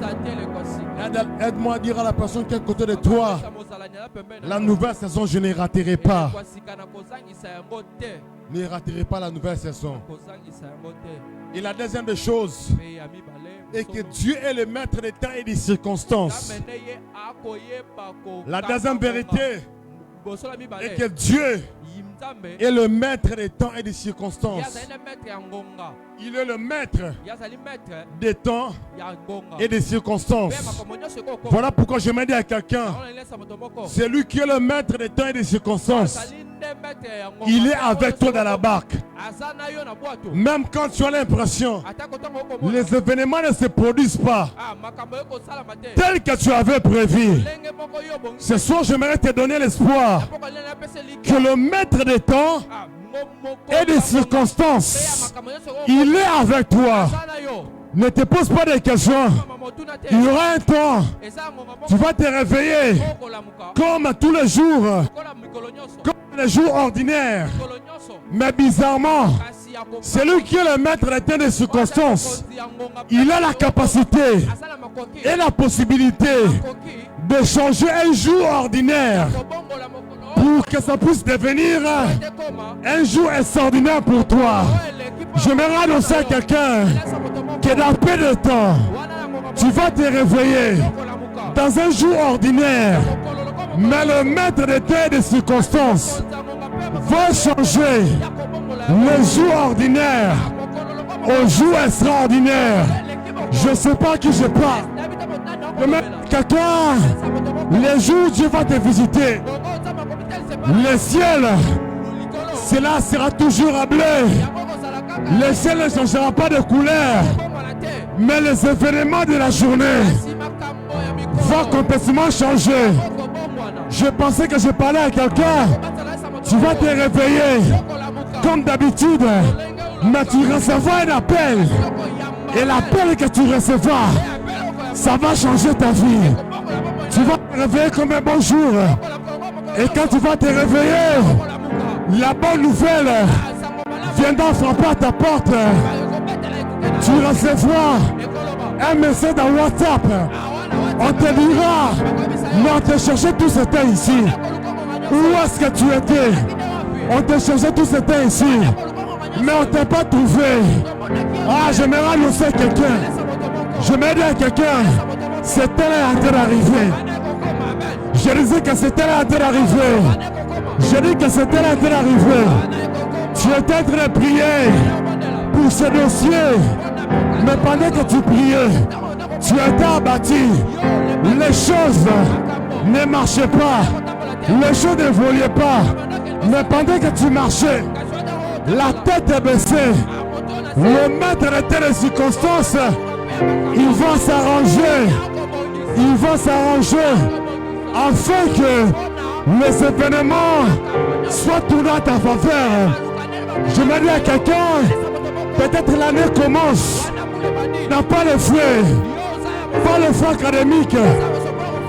Aide-moi à dire à la personne qui est à côté de toi, la nouvelle saison, je ne raterai pas. Ne raterai pas la nouvelle saison. Et la deuxième des choses est que Dieu est le maître des temps et des circonstances. La deuxième vérité est que Dieu est le maître des temps et des circonstances. Il est le maître des temps et des circonstances. Voilà pourquoi je me dis à quelqu'un, c'est lui qui est le maître des temps et des circonstances. Il est avec toi dans la barque. Même quand tu as l'impression les événements ne se produisent pas tel que tu avais prévu, ce soir j'aimerais te donner l'espoir que le maître des temps et des circonstances, il est avec toi. Ne te pose pas de questions. Il y aura un temps, tu vas te réveiller comme tous les jours, comme les jours ordinaires. Mais bizarrement, c'est lui qui est le maître des temps des circonstances. Il a la capacité et la possibilité de changer un jour ordinaire pour que ça puisse devenir un jour extraordinaire pour toi. J'aimerais annoncer à quelqu'un que dans peu de temps, tu vas te réveiller dans un jour ordinaire, mais le maître des temps et des circonstances va changer le jour ordinaire au jour extraordinaire. Je ne sais pas qui je parle. Mais quelqu'un, les jours où Dieu va te visiter, le ciel, cela sera toujours à bleu. Le ciel ne changera pas de couleur, mais les événements de la journée vont complètement changer. Je pensais que je parlais à quelqu'un. Tu vas te réveiller comme d'habitude, mais tu recevras un appel. Et l'appel que tu recevras, ça va changer ta vie. Tu vas te réveiller comme un bon jour. Et quand tu vas te réveiller, la bonne nouvelle viendra frapper à ta porte. Tu recevras un message dans WhatsApp. On te dira, mais on te cherchait tout ce temps ici. Où est-ce que tu étais? On te cherchait tout ce temps ici, mais on ne t'a pas trouvé. Ah, j'aimerais annoncer quelqu'un. Je m'aide à quelqu'un. C'était là en train d'arriver. Je disais que c'était là en train d'arriver. Je dis que c'était là en train d'arriver. Tu étais en train de prier pour ce dossier, mais pendant que tu priais, tu étais abattu. Les choses ne marchaient pas. Les choses ne volaient pas. Mais pendant que tu marchais, la tête est baissée. Le maître était les circonstances. Il va s'arranger. Il va s'arranger afin que les événements soient tournés à ta faveur. Je me dis à quelqu'un, peut-être l'année commence. N'a pas les frais. Pas les frais académiques.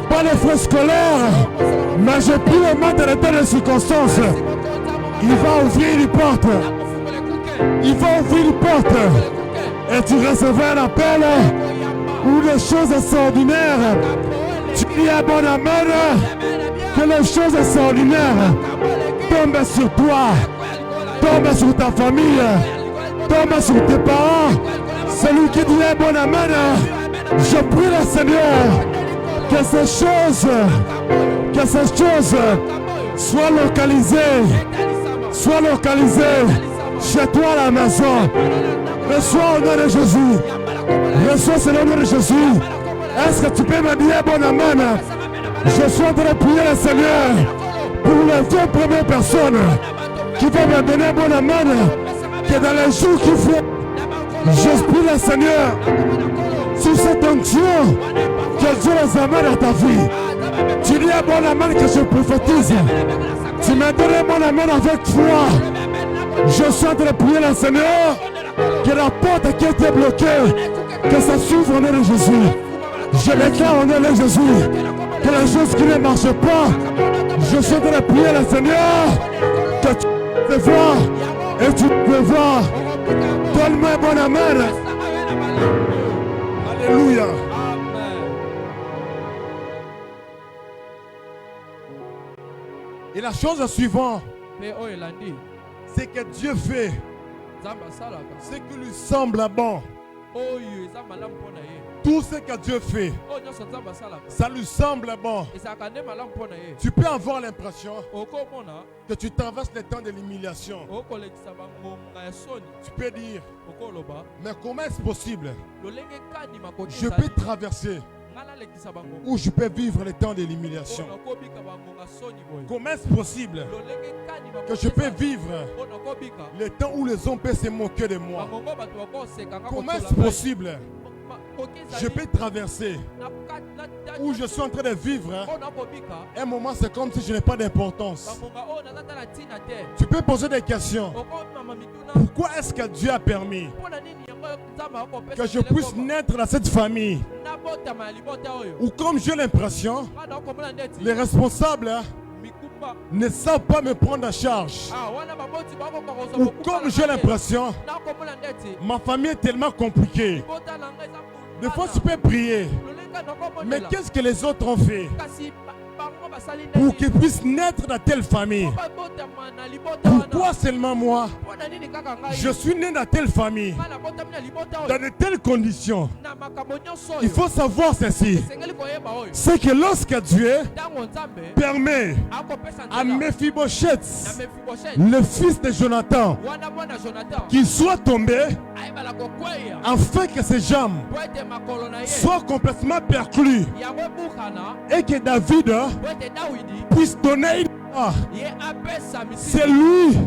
Pas les frais scolaires. Mais j'ai pris le maître de temps des circonstances. Il va ouvrir une porte. Il va ouvrir une porte. Et tu recevras un appel ou des choses extraordinaires. Tu dis à bon amen que les choses extraordinaires tombent sur toi, tombent sur ta famille, tombent sur tes parents. Celui qui dit bon amen, je prie le Seigneur que ces choses soient localisées Chez toi à la maison. Reçois au nom de Jésus. Reçois c'est le nom de Jésus. Est-ce que tu peux me dire, bon amen? Je suis en train de prier le Seigneur pour les 20 premières personnes qui vont me donner bon amen. Que dans les jours qui viennent, j'espère le Seigneur sur cette onction que Dieu les amène à ta vie. Tu dis bon amen que je prophétise. Tu me donnes bon amen avec foi. Je suis en train de prier le Seigneur que la porte qui était bloquée, que ça s'ouvre au nom de Jésus. Je déclare au nom de Jésus que la chose qui ne marche pas, je suis en train de prier le Seigneur que tu peux voir et tu peux voir. Donne-moi un bon amen. Alléluia. Et la chose suivante, c'est que Dieu fait ce qui lui semble bon. Tout ce que Dieu fait, ça lui semble bon. Tu peux avoir l'impression que tu traverses les temps de l'humiliation. Tu peux dire, mais comment est-ce possible? Je peux traverser ou je peux vivre les temps de l'humiliation. Comment est-ce possible que je peux vivre les temps où les hommes peuvent se moquer de moi? Comment est-ce possible je peux traverser où je suis en train de vivre un moment, c'est comme si je n'ai pas d'importance. Tu peux poser des questions. Pourquoi est-ce que Dieu a permis que je puisse naître dans cette famille? Ou comme j'ai l'impression, les responsables ne savent pas me prendre en charge. Ou comme j'ai l'impression, ma famille est tellement compliquée. Des fois tu peux prier, mais qu'est-ce que les autres ont fait pour qu'ils puissent naître dans telle famille? Pourquoi seulement moi? Je suis né dans telle famille, dans de telles conditions. Il faut savoir ceci, c'est que lorsque Dieu permet à Mephibosheth, le fils de Jonathan, qu'il soit tombé, afin que ses jambes soient complètement perclues et que David puisse donner une voix. C'est lui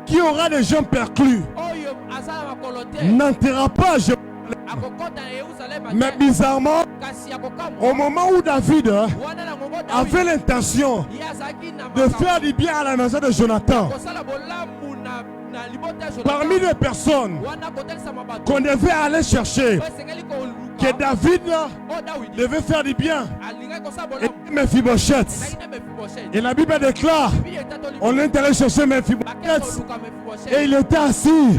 qui aura les jambes perclues. N'enterra pas mais bizarrement, au moment où David avait l'intention de faire du bien à la maison de Jonathan, parmi les personnes qu'on devait aller chercher, que David devait faire du bien, et Mephibosheth. Et la Bible déclare, on est allé chercher Mephibosheth et il était assis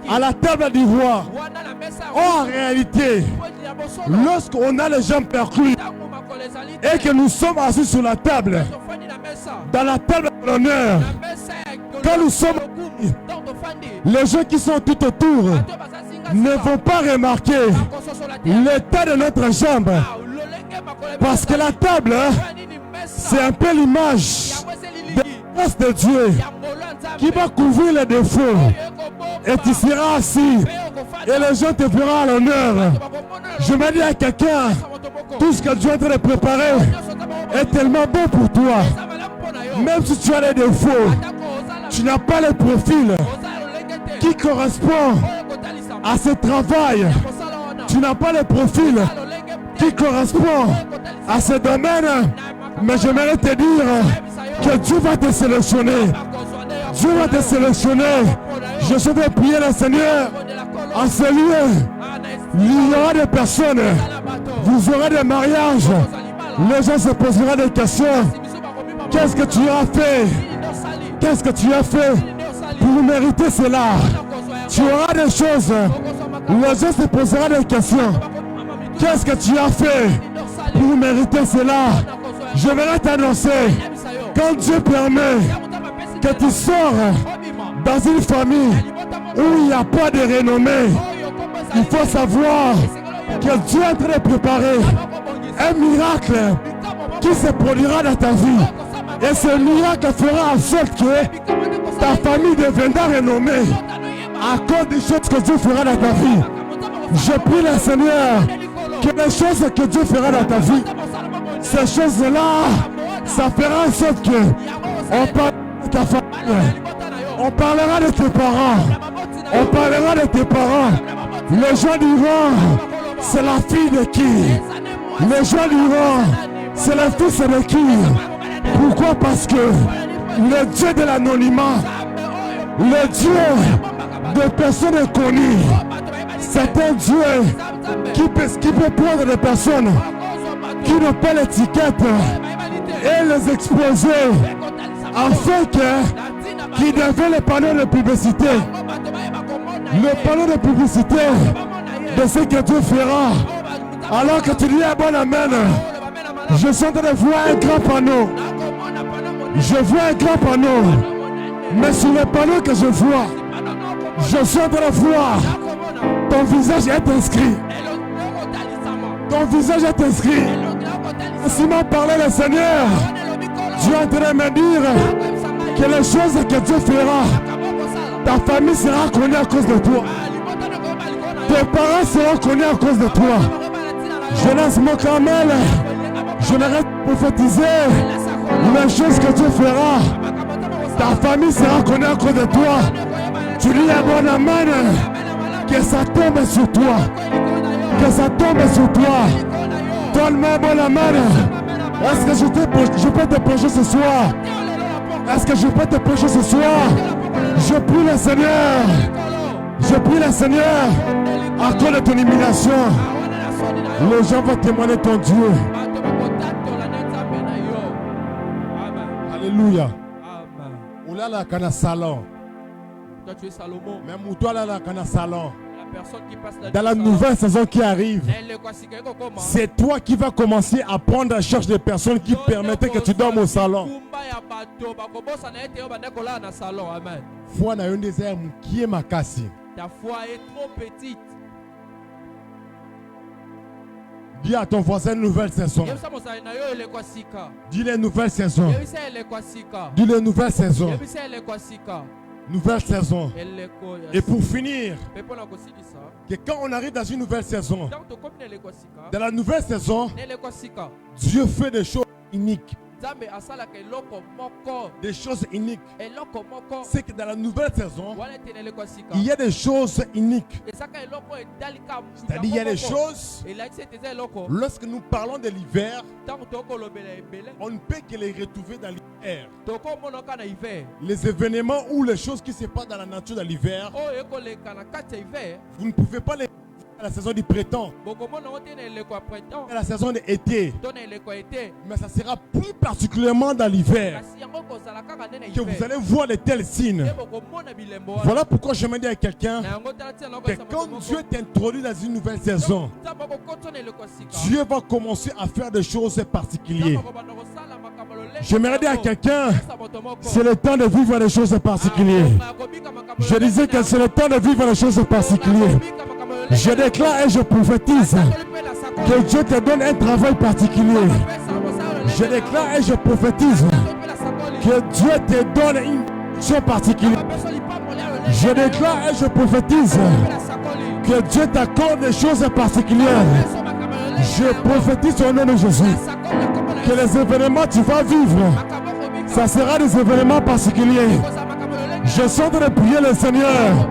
à la table du roi. En réalité, lorsqu'on a les jambes perclues et que nous sommes assis sur la table, dans la table de l'honneur, quand nous sommes, les gens qui sont tout autour ne vont pas remarquer l'état de notre jambe, parce que la table, c'est un peu l'image de la grâce de Dieu qui va couvrir les défauts, et tu seras assis et les gens te verront à l'honneur. Je me dis à quelqu'un, tout ce que Dieu est en train de préparer est tellement bon pour toi. Même si tu as des défauts, tu n'as pas le profil qui correspond à ce travail. Tu n'as pas le profil qui correspond à ce domaine. Mais j'aimerais te dire que Dieu va te sélectionner. Dieu va te sélectionner. Je souhaite prier le Seigneur en ce lieu. Il y aura des personnes, vous aurez des mariages. Les gens se poseront des questions. Qu'est-ce que tu as fait? Qu'est-ce que tu as fait pour mériter cela? Tu auras des choses. Les gens se poseront des questions. Qu'est-ce que tu as fait pour mériter cela? Je vais t'annoncer, quand Dieu permet que tu sors dans une famille où il n'y a pas de renommée, il faut savoir que Dieu est en train de préparer un miracle qui se produira dans ta vie. Et ce miracle fera en sorte que Ta famille deviendra renommée à cause des choses que Dieu fera dans ta vie. Je prie le Seigneur que les choses que Dieu fera dans ta vie, ces choses-là, ça fera en sorte que on parlera de ta famille, on parlera de tes parents, on parlera de tes parents. Les gens diront, c'est la fille de qui? Les gens diront, c'est le fils de qui? Pourquoi? Parce que le Dieu de l'anonymat, le Dieu de personnes inconnues, c'est un Dieu qui peut prendre des personnes qui n'ont pas l'étiquette et les exposer afin qu'ils deviennent le panneau de publicité. Le panneau de publicité de ce que Dieu fera. Alors que tu dis un bon amen, je suis en train de voir un grand panneau. Je vois un grand panneau. Mais sur le panneau que je vois, je suis en train de voir ton visage est inscrit. Ton visage est inscrit. Si m'a parlé le Seigneur, Dieu est en train de me dire que les choses que Dieu fera, ta famille sera connue à cause de toi. Tes parents seront connus à cause de toi. Je lance mon camel. Je n'arrête de prophétiser les choses que Dieu fera. Ta famille sera connue à cause de toi. Tu dis un bon amen. Que ça tombe sur toi. Que ça tombe sur toi. Donne-moi un bon amen. Est-ce que je peux te prêcher ce soir? Est-ce que je peux te prêcher ce soir? Je prie le Seigneur. Je prie le Seigneur. À cause de ton humiliation, les gens vont témoigner ton Dieu. Alléluia. Oula la kana salon. Toi tu es Salomon. Mais moutoua la kana salon. La personne qui passe dans la nouvelle saison qui arrive, c'est toi qui vas commencer à prendre en charge des personnes qui permettaient que tu dormes au salon. Foi na une désert qui est ma casse. Ta foi est trop petite. Dis à ton voisin nouvelle saison. Dis les nouvelles saisons. Dis les nouvelles saisons. Nouvelle saison. Et pour finir, que quand on arrive dans une nouvelle saison, dans la nouvelle saison, Dieu fait des choses uniques. Des choses uniques. C'est que dans la nouvelle saison, il y a des choses uniques. C'est-à-dire il y a des choses, lorsque nous parlons de l'hiver, on ne peut que les retrouver dans l'hiver. Les événements ou les choses qui se passent dans la nature de l'hiver, vous ne pouvez pas les la saison du printemps, la saison de l'été, mais ça sera plus particulièrement dans l'hiver que vous allez voir de tels signes. Voilà pourquoi je me dis à quelqu'un que quand Dieu t'introduit dans une nouvelle saison, Dieu va commencer à faire des choses particulières. J'aimerais dire à quelqu'un, c'est le temps de vivre des choses particulières. Je disais que c'est le temps de vivre des choses particulières. Je déclare et je prophétise que Dieu te donne un travail particulier. Je déclare et je prophétise que Dieu te donne une mission particulière. Je déclare et je prophétise que Dieu t'accorde des choses particulières. Je prophétise au nom de Jésus que les événements que tu vas vivre, ça sera des événements particuliers. Je sens de prier le Seigneur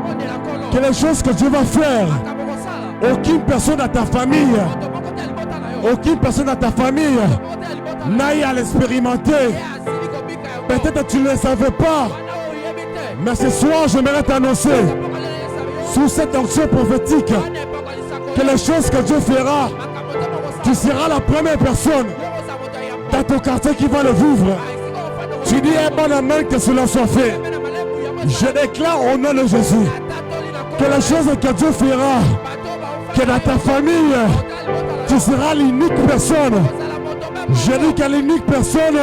que les choses que Dieu va faire, aucune personne dans ta famille n'aille à l'expérimenter. Peut-être que tu ne le savais pas, mais ce soir j'aimerais t'annoncer sous cette onction prophétique que les choses que Dieu fera, tu seras la première personne dans ton quartier qui va le vivre. Tu dis un bon amen que cela soit fait. Je déclare au nom de Jésus que les choses que Dieu fera, que dans ta famille, tu seras l'unique personne. Je dis que l'unique personne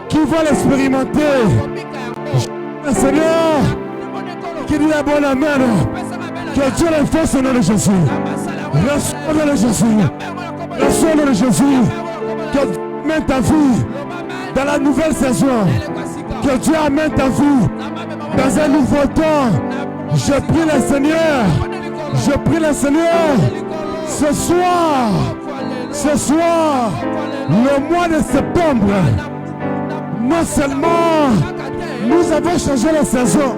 qui va l'expérimenter. Le Seigneur qui dit un bon amen. Que Dieu le fasse au nom de Jésus. Reçois au nom de Jésus. Reçois au nom de Jésus. Que Dieu amène ta vie dans la nouvelle saison. Que Dieu amène ta vie dans un nouveau temps. Je prie le Seigneur. Je prie le Seigneur. Ce soir, le mois de septembre, non seulement nous avons changé la saison,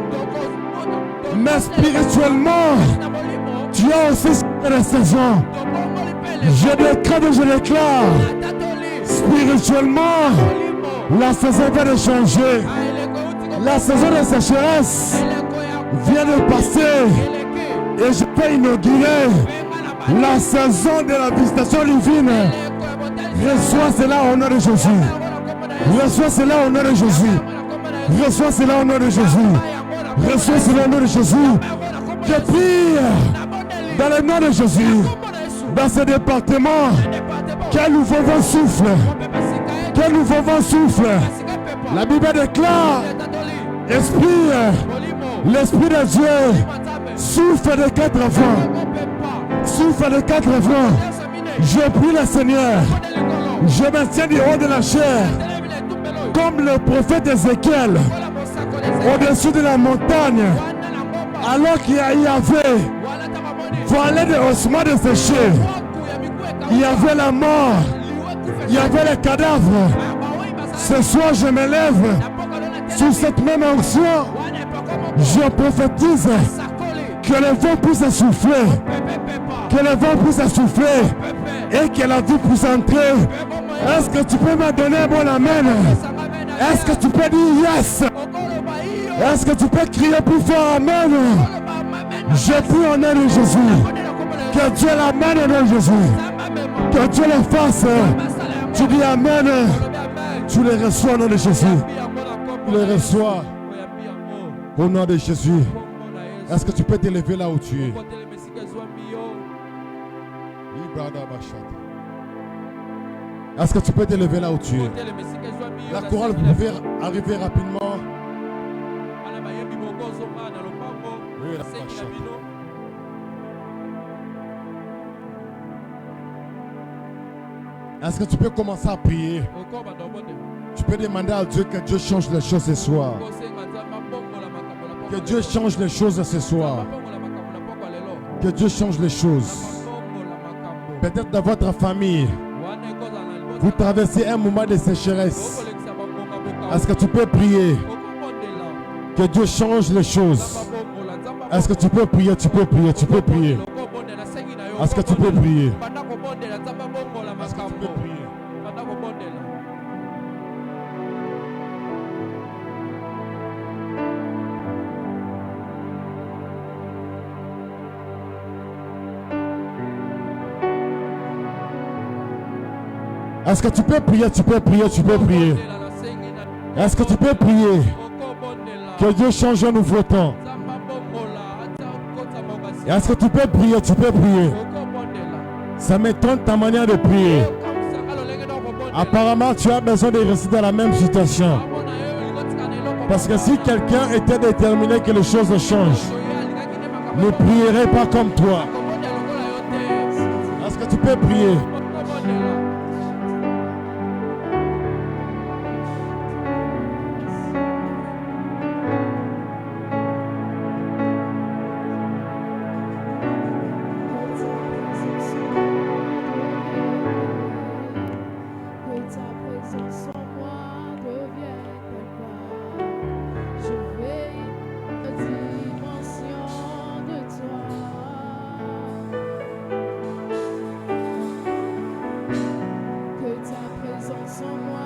mais spirituellement, tu as aussi changé la saison. Je déclare, spirituellement, la saison vient de changer. La saison de sécheresse vient de passer et je peux inaugurer la saison de la visitation divine. Reçois cela au nom de Jésus. Reçois cela au nom de Jésus. Reçois cela au nom de Jésus. Reçois cela au nom de Jésus. Je prie dans le nom de Jésus. Dans ce département, quel nouveau vent souffle. Quel nouveau vent souffle. La Bible déclare, l'Esprit de Dieu souffle de 4 vents. Souffle de 4 vents. Je prie le Seigneur. Je me tiens du haut de la chair, comme le prophète Ézéchiel, au-dessus de la montagne, alors qu'il y avait voilé de ossements desséchés. Il y avait la mort, il y avait les cadavres. Ce soir, je me lève sous cette même onction. Je prophétise que le vent puisse souffler, que le vent puisse souffler et que la vie puisse entrer. Est-ce que tu peux me donner un bon amen? Est-ce que tu peux dire yes? Est-ce que tu peux crier plus fort amen? Je prie au nom de Jésus. Que Dieu l'amène au nom de Jésus. Que Dieu le fasse. Tu dis amen. Tu les reçois au nom de Jésus. Tu les reçois au nom de Jésus. Est-ce que tu peux t'élever là où tu es? Est-ce que tu peux t'élever là où tu es? La chorale, vous pouvez arriver rapidement. Oui, la Est-ce que tu peux commencer à prier? Tu peux demander à Dieu que Dieu change les choses ce soir. Que Dieu change les choses ce soir. Que Dieu change les choses. Peut-être dans votre famille, vous traversez un moment de sécheresse. Est-ce que tu peux prier? Que Dieu change les choses. Est-ce que tu peux prier? Tu peux prier, tu peux prier. Est-ce que tu peux prier? Est-ce que tu peux prier? Est-ce que tu peux prier? Tu peux prier, tu peux prier. Est-ce que tu peux prier? Que Dieu change un nouveau temps. Est-ce que tu peux prier? Tu peux prier. Ça m'étonne ta manière de prier. Apparemment, tu as besoin de rester dans la même situation. Parce que si quelqu'un était déterminé que les choses changent, ne prierait pas comme toi. Est-ce que tu peux prier? Someone